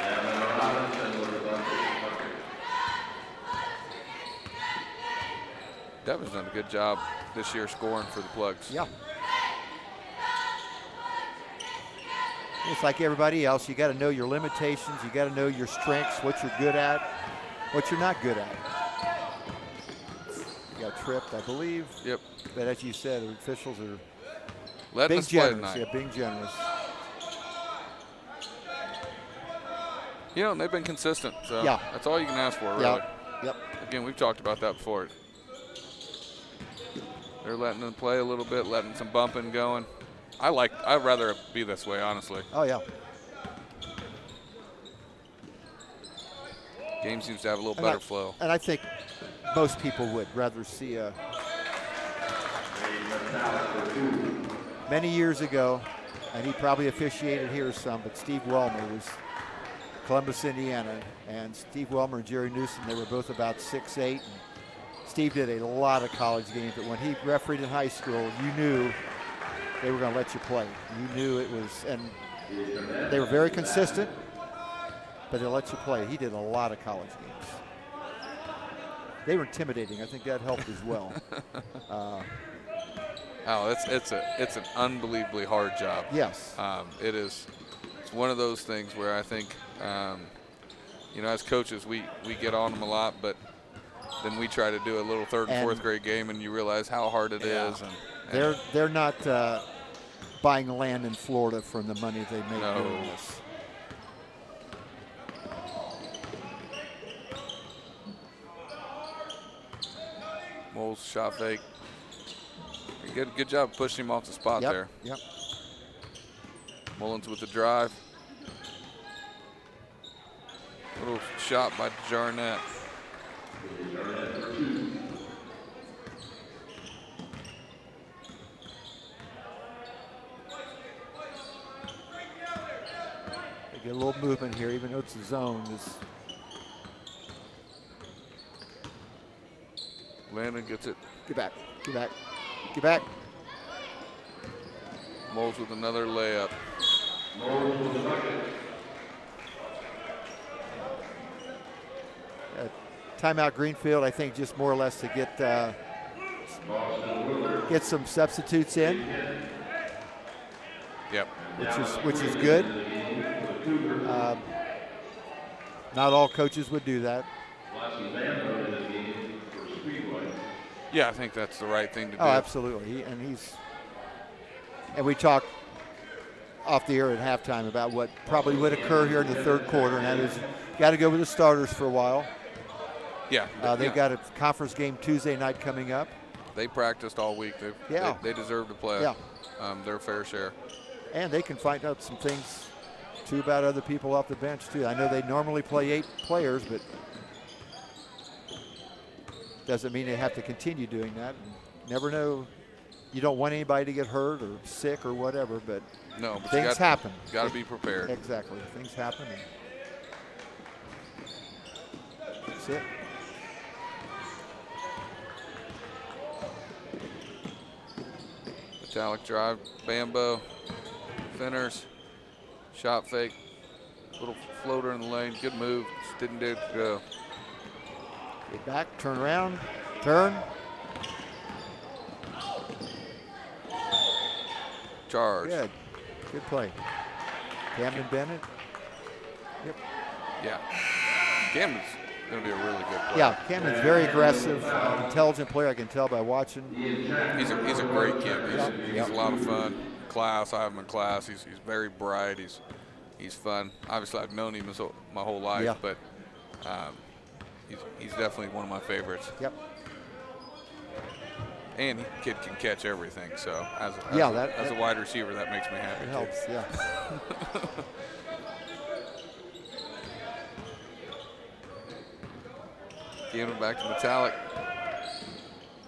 Devin's done a good job this year scoring for the Plugs. Yeah. It's like everybody else. You got to know your limitations. You got to know your strengths, what you're good at, what you're not good at. You got tripped, I believe. Yep. But as you said, the officials are Letting being us play generous. tonight. Yeah, being generous. You know, and they've been consistent. So Yeah. that's all you can ask for, really. Yep. Yep. Again, we've talked about that before. They're letting them play a little bit, letting some bumping going. I'd rather it be this way, honestly. Oh, yeah. Game seems to have a little better flow. And I think most people would rather see a. Many years ago, and he probably officiated here some, but Steve Wellmer was Columbus, Indiana, and Steve Wellmer and Jerry Newsom, they were both about 6'8". And Steve did a lot of college games, but when he refereed in high school, you knew they were going to let you play. You knew it was, and they were very consistent, but they let you play. He did a lot of college games. They were intimidating. I think that helped as well. It's an unbelievably hard job. Yes. It is. It's one of those things where I think, you know, as coaches, we get on them a lot, but then we try to do a little third and fourth grade game, and you realize how hard it is. And they're not buying land in Florida from the money they make doing this. Moles shot fake. Good job pushing him off the spot there. Yep. Mullins with the drive. Little shot by Jarnett. They get a little movement here, even though it's a zone. Landon gets it. Get back, get back, get back. Moles with another layup. Timeout Greenfield, I think, just more or less to get some substitutes in. Yep. Which is good. Not all coaches would do that. Yeah, I think that's the right thing to do. Oh, absolutely. And we talked off the air at halftime about what probably would occur here in the third quarter, and that is got to go with the starters for a while. Yeah. They've got a conference game Tuesday night coming up. They practiced all week. They deserve to play their fair share. And they can find out some things, too, about other people off the bench, too. I know they normally play 8 players, but doesn't mean they have to continue doing that. You never know. You don't want anybody to get hurt or sick or whatever, but things happen. Got to be prepared. Exactly. Things happen. That's it. Metallic drive, Bambo, Finners, shot fake, little floater in the lane, good move, just didn't do it to go. Get back, turn around, turn. Charge. Good play. Camden Bennett. Yep. Yeah. Camden's going to be a really good player. Yeah, Camden's very aggressive, intelligent player. I can tell by watching. He's a great kid. He's a lot of fun. Class, I have him in class. He's very bright. He's fun. Obviously, I've known him my whole life, but he's definitely one of my favorites. Yep. And the kid can catch everything. So as a wide receiver, that makes me happy. It helps. Yeah. Giving it back to Metallic.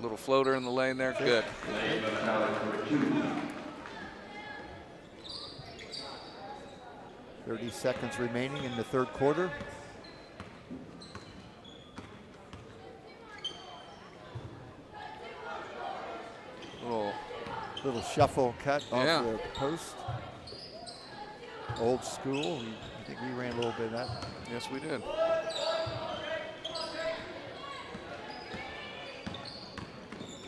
Little floater in the lane there. Good. .30 seconds remaining in the third quarter. Little shuffle cut off the post. Old school. I think we ran a little bit of that. Yes, we did.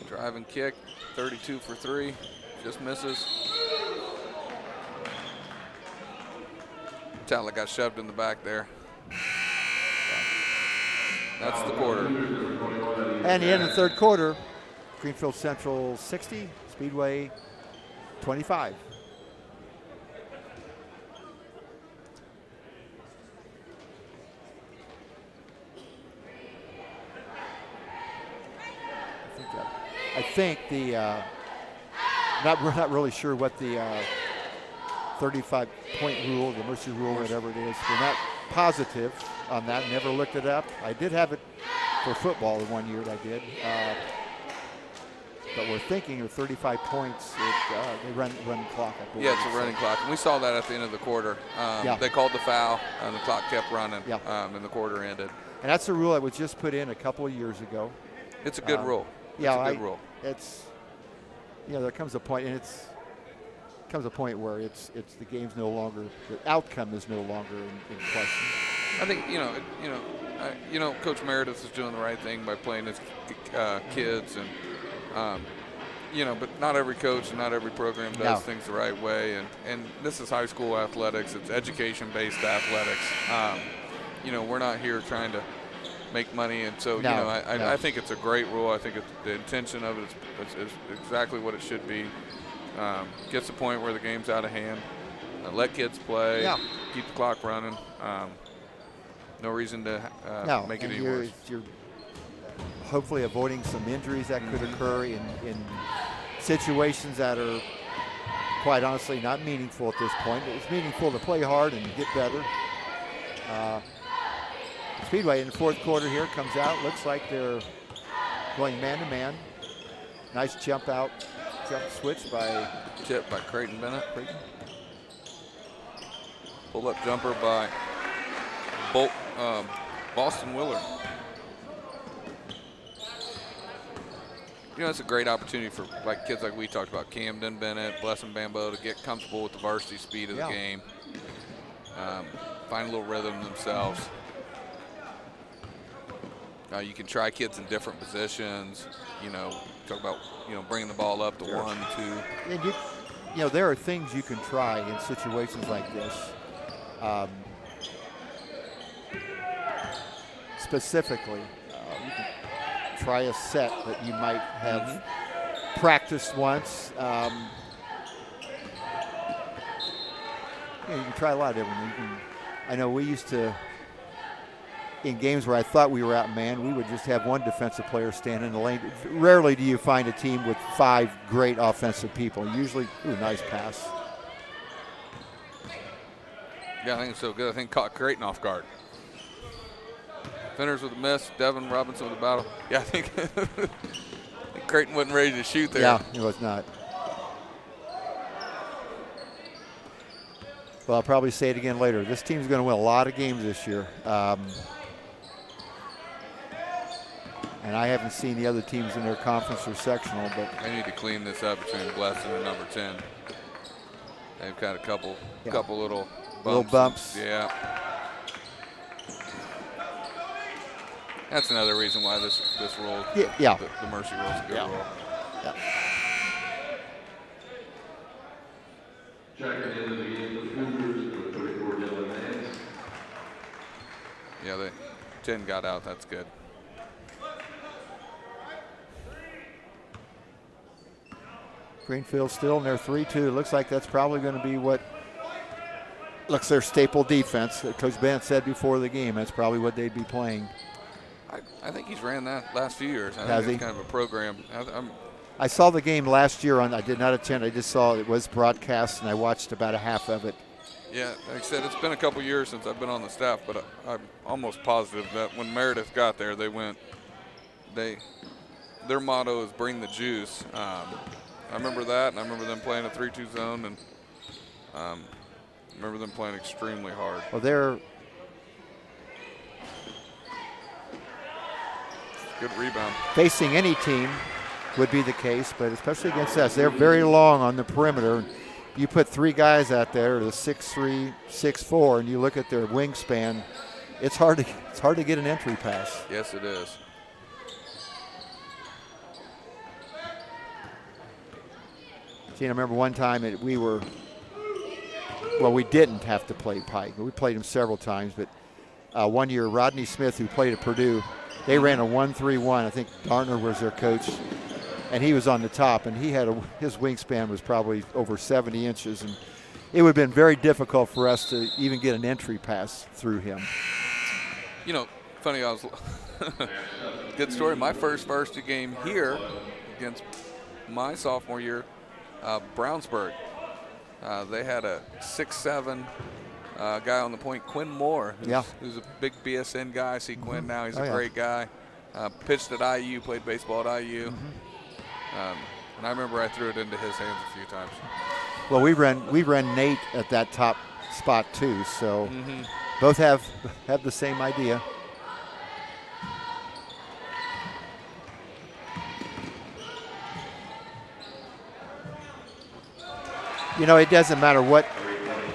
Drive and kick, 32 for 3, just misses. talent got shoved in the back there. That's the quarter. And the end of the third quarter, Greenfield Central 60, Speedway 25. I think we're not really sure what the 35-point rule, the mercy rule, whatever it is. We're not positive on that. Never looked it up. I did have it for football the 1 year I did. But we're thinking of 35 points. They run the clock. Yeah, it's a running clock. And we saw that at the end of the quarter. They called the foul, and the clock kept running, and the quarter ended. And that's a rule that was just put in a couple of years ago. It's a good rule. It's a good rule. It's, there comes a point, and where it's the game's no longer, the outcome is no longer in question. I think Coach Meredith is doing the right thing by playing his kids, and but not every coach and not every program does things the right way. And this is high school athletics. It's education-based athletics. We're not here trying to make money, and so I think it's a great rule. I think the intention of it is exactly what it should be. Gets the point where the game's out of hand. Let kids play. Keep the clock running. No reason to make it any worse. You're hopefully avoiding some injuries that could occur in situations that are quite honestly not meaningful at this point. But it's meaningful to play hard and get better. Speedway in the fourth quarter here comes out. Looks like they're going man-to-man. Nice jump switch by Creighton Bennett. Pull-up jumper by Boston Willard. It's a great opportunity for kids like we talked about, Camden Bennett, Blessing Bambo, to get comfortable with the varsity speed of the game. Find a little rhythm themselves. You can try kids in different positions. Talk about bringing the ball up to 1, 2. And there are things you can try in situations like this. Specifically, you can try a set that you might have practiced once. You can try a lot of different things. I know we used to. In games where I thought we were outmanned, we would just have one defensive player stand in the lane. Rarely do you find a team with 5 great offensive people. Usually, nice pass. Yeah, I think it's so good. I think caught Creighton off guard. Finners with a miss. Devin Robinson with a battle. Yeah, I think Creighton wasn't ready to shoot there. Yeah, it was not. Well, I'll probably say it again later. This team's going to win a lot of games this year. And I haven't seen the other teams in their conference or sectional, but they need to clean this up between Blessing and number 10. They've got a couple little bumps. Yeah. That's another reason why this rule, the mercy rule, is a good rule. Yeah. Checking into the game for Cougars, number 34, Dylan Nance. Yeah, 10 got out. That's good. Greenfield still in their 3-2. Looks like that's probably going to be what looks their staple defense. Coach Bennett said before the game that's probably what they'd be playing. I think he's ran that last few years. I Has think he? It's kind of a program. I saw the game last year. I did not attend. I just saw it was broadcast, and I watched about a half of it. Yeah, like I said, it's been a couple years since I've been on the staff, but I'm almost positive that when Meredith got there, their motto is "Bring the juice." I remember that, and I remember them playing a 3-2 zone, and I remember them playing extremely hard. Well, they're good rebound. Facing any team would be the case, but especially against us, they're very long on the perimeter. You put 3 guys out there, the 6'3", 6'4", and you look at their wingspan, it's hard to get an entry pass. Yes, it is. See, I remember one time we were well, we didn't have to play Pike. We played him several times, but one year Rodney Smith, who played at Purdue, they ran a 1-3-1. I think Dartner was their coach, and he was on the top, and his wingspan was probably over 70 inches, and it would have been very difficult for us to even get an entry pass through him. You know, funny, I was good story. My first varsity game here against my sophomore year, Brownsburg. They had a 6'7" guy on the point, Quinn Moore, who's a big BSN guy. I see Quinn now. He's a great guy. Pitched at IU, played baseball at IU. And I remember I threw it into his hands a few times. Well, we ran Nate at that top spot too, so both have the same idea. You know, it doesn't matter what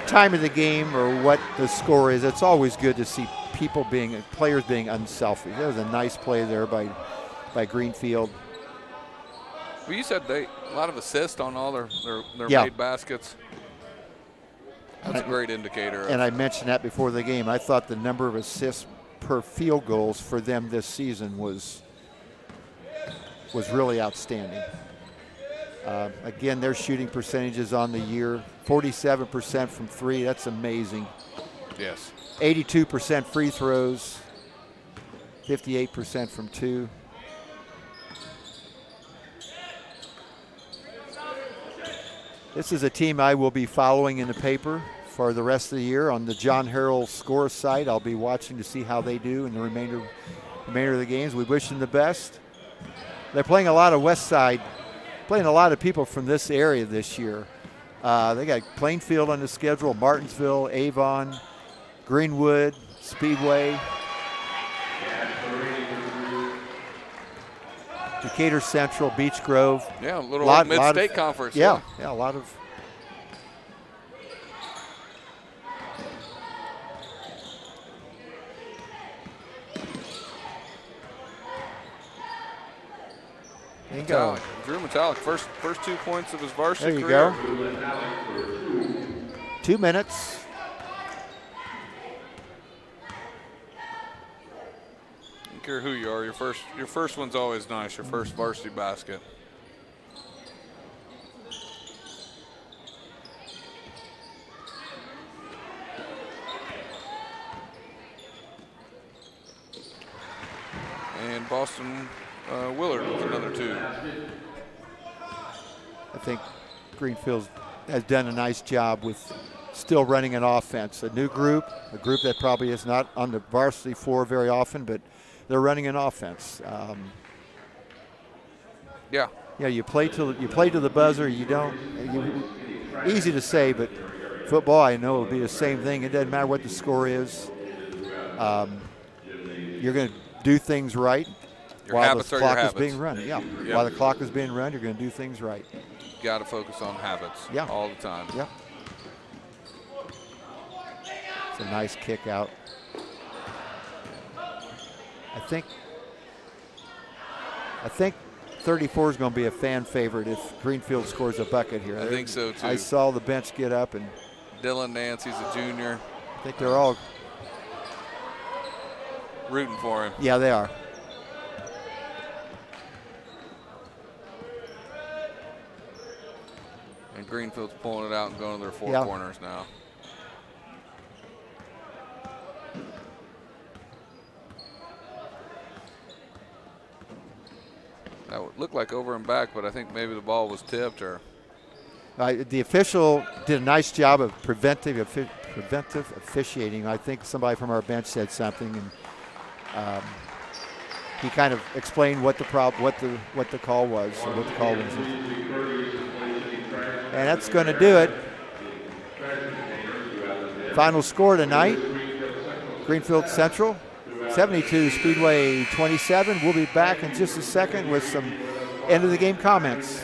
time of the game or what the score is. It's always good to see players being unselfish. There was a nice play there by Greenfield. Well, you said a lot of assists on all their made baskets. That's a great indicator. And I mentioned that before the game. I thought the number of assists per field goals for them this season was really outstanding. Again, their shooting percentages on the year, 47% from three. That's amazing. Yes. 82% free throws, 58% from two. This is a team I will be following in the paper for the rest of the year. On the John Harrell score site, I'll be watching to see how they do in the remainder of the games. We wish them the best. They're playing a lot of West Side, playing a lot of people from this area this year. They got Plainfield on the schedule, Martinsville, Avon, Greenwood, Speedway, Decatur Central, Beech Grove. Yeah, a little mid-state conference. Yeah, a lot of. There you go. Drew Metallic, first 2 points of his varsity career. There you go. 2 minutes. I don't care who you are. Your first one's always nice. Your first varsity basket. And Boston Willard with another 2. I think Greenfield has done a nice job with still running an offense. A new group, a group that probably is not on the varsity floor very often, but they're running an offense. Yeah, you play to the buzzer. You don't. Easy to say, but football, I know, will be the same thing. It doesn't matter what the score is. You're going to do things right. While the clock is being run. While the clock is being run, you're going to do things right. You got to focus on habits all the time. Yeah. It's a nice kick out. I think 34 is going to be a fan favorite if Greenfield scores a bucket here. I think so, too. I saw the bench get up. And Dylan Nancy's a junior. I think they're all rooting for him. Yeah, they are. And Greenfield's pulling it out and going to their 4 corners now. That would look like over and back, but I think maybe the ball was tipped or. The official did a nice job of preventive officiating. I think somebody from our bench said something, and he kind of explained what the call was, or what the call was. And that's going to do it. Final score tonight, Greenfield Central 72, Speedway 27. We'll be back in just a second with some end of the game comments.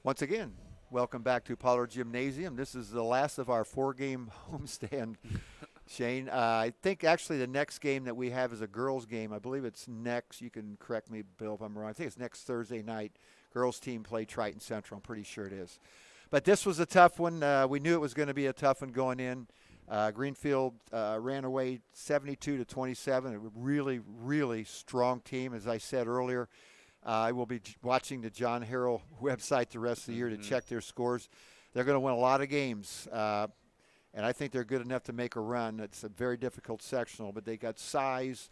Once again, welcome back to Pollard Gymnasium. This is the last of our 4-game homestand, Shane. I think actually the next game that we have is a girls' game. I believe it's next. You can correct me, Bill, if I'm wrong. I think it's next Thursday night. Girls' team play Triton Central. I'm pretty sure it is. But this was a tough one. We knew it was going to be a tough one going in. Greenfield ran away 72-27. A really, really strong team, as I said earlier. I will be watching the John Harrell website the rest of the year to check their scores. They're going to win a lot of games, and I think they're good enough to make a run. It's a very difficult sectional, but they got size,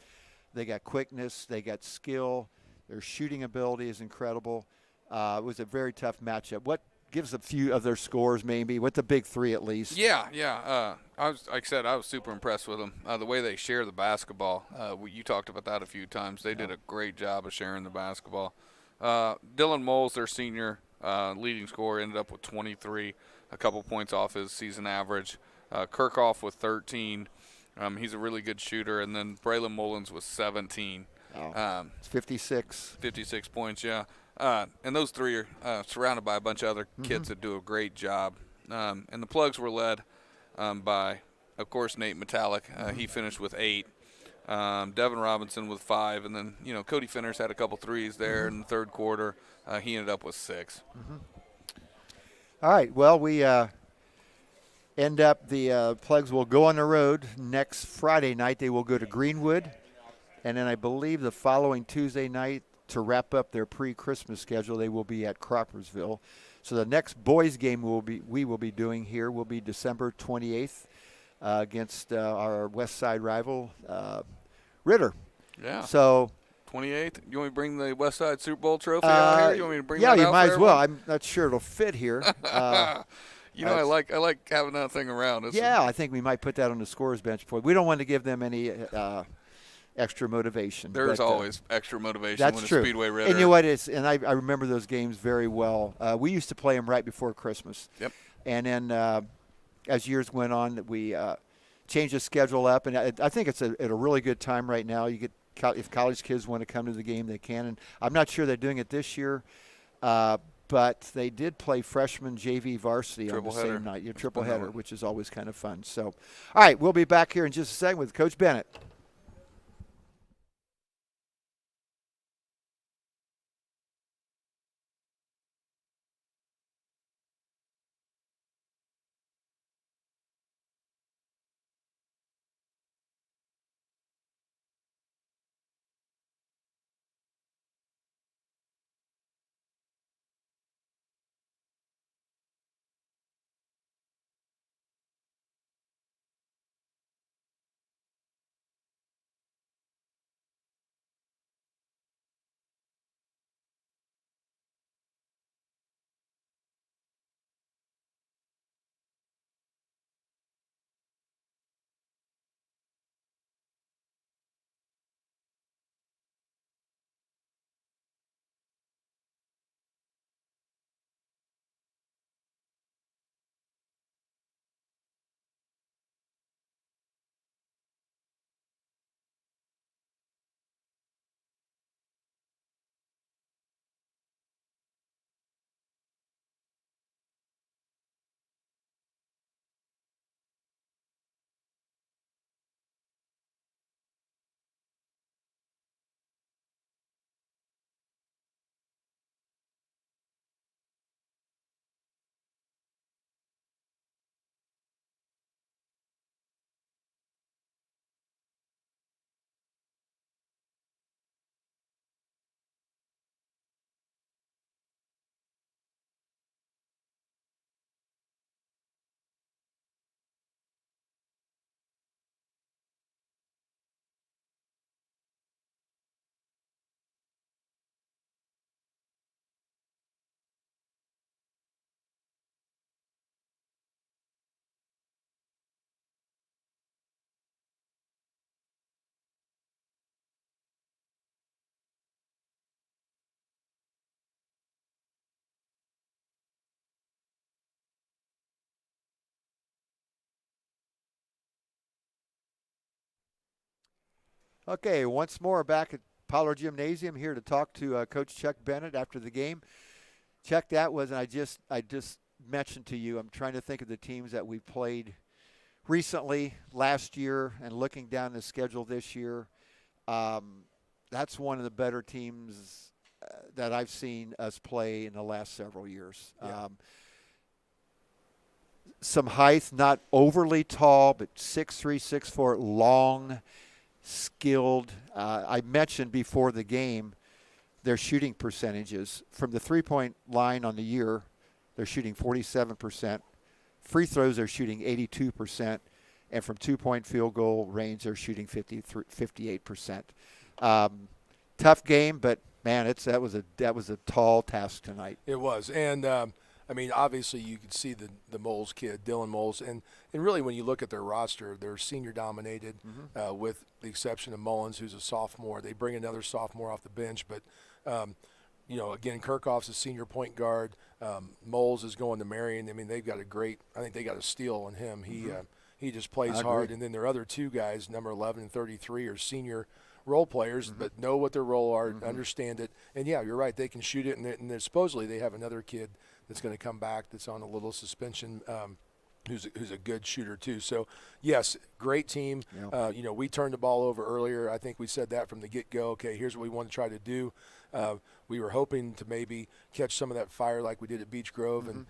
they got quickness, they got skill. Their shooting ability is incredible. It was a very tough matchup. What gives a few of their scores maybe, with the big three at least? Yeah. I was, like I said, I was super impressed with them. The way they share the basketball. You talked about that a few times. They did a great job of sharing the basketball. Dylan Moles, their senior leading scorer, ended up with 23, a couple points off his season average. Kirchhoff with 13. He's a really good shooter. And then Braylon Mullins with 17. It's 56. 56 points, yeah. And those three are surrounded by a bunch of other kids that do a great job. And the plugs were led by, of course, Nate Metallic. He finished with 8. Devin Robinson with 5. And then, Cody Finners had a couple threes there in the third quarter. He ended up with 6. All right. Well, we end up the plugs will go on the road next Friday night. They will go to Greenwood. And then I believe the following Tuesday night, to wrap up their pre-Christmas schedule, they will be at Croppersville. So the next boys game we will be doing here will be December 28th against our West Side rival, Ritter. Yeah. So 28th. You want me to bring the West Side Super Bowl trophy out here? You want me to bring yeah, that you out might for as well. everyone? I'm not sure it'll fit here. I like having that thing around. I think we might put that on the scorer's bench. We don't want to give them any extra motivation. There's always extra motivation that's when true. a Speedway Ritter. And you know what? I remember those games very well. We used to play them right before Christmas. Yep. And then as years went on, we changed the schedule up. And I think it's at a really good time right now. If college kids want to come to the game, they can. And I'm not sure they're doing it this year, but they did play freshman JV varsity on the same night. Triple header, which is always kind of fun. So, all right, we'll be back here in just a second with Coach Bennett. Okay, once more back at Pollard Gymnasium here to talk to Coach Chuck Bennett after the game. Chuck, that was, and I just mentioned to you, I'm trying to think of the teams that we played recently last year and looking down the schedule this year. That's one of the better teams that I've seen us play in the last several years. Yeah. Some height, not overly tall, but 6'3", 6'4", long, skilled. I mentioned before the game their shooting percentages. From the three-point line on the year, they're shooting 47%. Free throws, they're shooting 82%. And from two-point field goal range, they're shooting 58%. Tough game, but, man, that was a tall task tonight. It was. And, I mean, obviously you could see the Moles kid, Dylan Moles, and really when you look at their roster, they're senior dominated with the exception of Mullins, who's a sophomore. They bring another sophomore off the bench, but, you know, again, Kirchhoff's a senior point guard. Moles is going to Marion. I mean, they've got I think they got a steal on him. He just plays hard. And then their other two guys, number 11 and 33, are senior role players, but know what their role are, understand it. And, yeah, you're right, they can shoot it. And supposedly they have another kid that's going to come back that's on a little suspension who's a good shooter too. So, yes, great team. Yeah. You know, we turned the ball over earlier. I think we said that from the get-go. Okay, here's what we want to try to do. We were hoping to maybe catch some of that fire like we did at Beech Grove. And,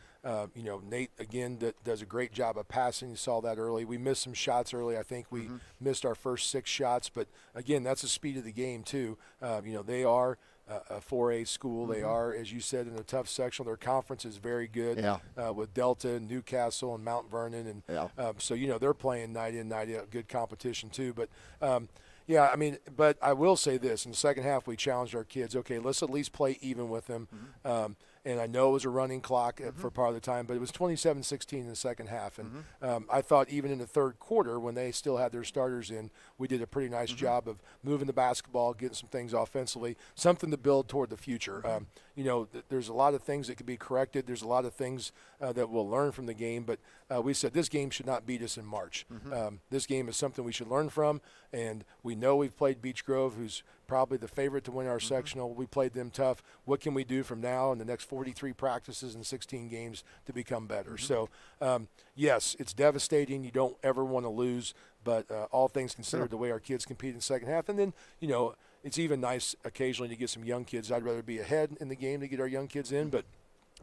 you know, Nate, again, does a great job of passing. You saw that early. We missed some shots early. I think we missed our first 6 shots. But, again, that's the speed of the game too. You know, they are a 4A school. They are, as you said, in a tough section. Their conference is very good with Delta and Newcastle and Mount Vernon. And so, you know, they're playing night in, night out, good competition too. But, yeah, I mean, but I will say this. In the second half, we challenged our kids, okay, let's at least play even with them. And I know it was a running clock for part of the time, but it was 27-16 in the second half. And I thought even in the third quarter, when they still had their starters in, we did a pretty nice job of moving the basketball, getting some things offensively, something to build toward the future. You know, there's a lot of things that could be corrected. There's a lot of things that we'll learn from the game. But we said this game should not beat us in March. This game is something we should learn from. And we know we've played Beech Grove, who's probably the favorite to win our sectional. We played them tough. What can we do from now in the next 43 practices and 16 games to become better? So, yes, it's devastating. You don't ever want to lose. But all things considered, the way our kids compete in the second half. And then, you know, it's even nice occasionally to get some young kids. I'd rather be ahead in the game to get our young kids in. But,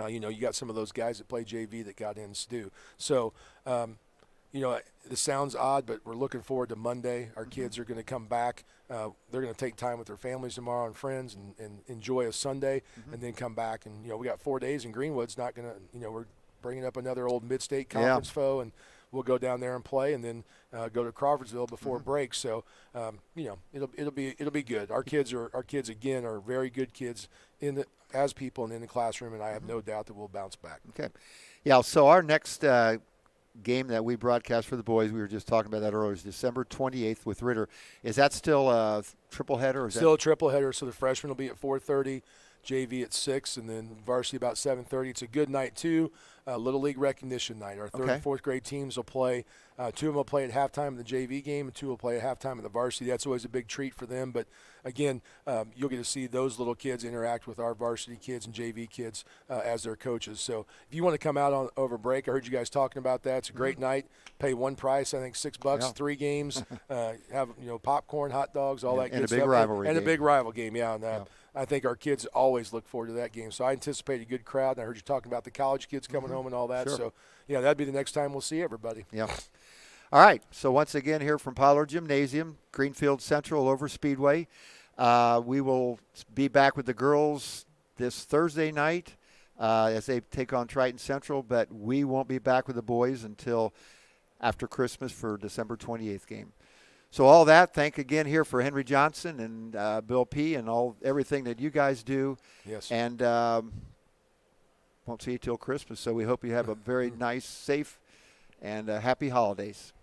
you know, you got some of those guys that play JV that got in to. So, you know, this sounds odd, but we're looking forward to Monday. Our kids are going to come back. They're going to take time with their families tomorrow and friends and enjoy a Sunday and then come back. And, you know, we got 4 days in Greenwood's not going to, you know, we're bringing up another old mid-state conference foe, and we'll go down there and play and then go to Crawfordsville before break. So, you know, it'll be good. Our kids again are very good kids as people and in the classroom, and I have no doubt that we'll bounce back. Okay. Yeah, so our next game that we broadcast for the boys, we were just talking about that earlier, is December 28th with Ritter. Is that still a triple header? Still a triple header, so the freshmen will be at 4:30, JV at 6, and then varsity about 7:30. It's a good night, too. Little League recognition night. Our third and fourth grade teams will play. 2 of them will play at halftime in the JV game, and 2 will play at halftime in the varsity. That's always a big treat for them. But, again, you'll get to see those little kids interact with our varsity kids and JV kids as their coaches. So if you want to come out over break, I heard you guys talking about that. It's a great night. Pay one price, I think $6, 3 games. Have, you know, popcorn, hot dogs, all that good stuff. And a big rivalry game. And a big rival game, And I think our kids always look forward to that game. So I anticipate a good crowd. And I heard you talking about the college kids coming home and all that. Sure. So, yeah, that'd be the next time we'll see everybody. Yeah. All right. So once again here from Pollard Gymnasium, Greenfield Central over Speedway. We will be back with the girls this Thursday night as they take on Triton Central, but we won't be back with the boys until after Christmas for December 28th game. So all that, thank again here for Henry Johnson and Bill P. and everything that you guys do. Yes. And won't see you till Christmas, so we hope you have a very nice, safe, and happy holidays.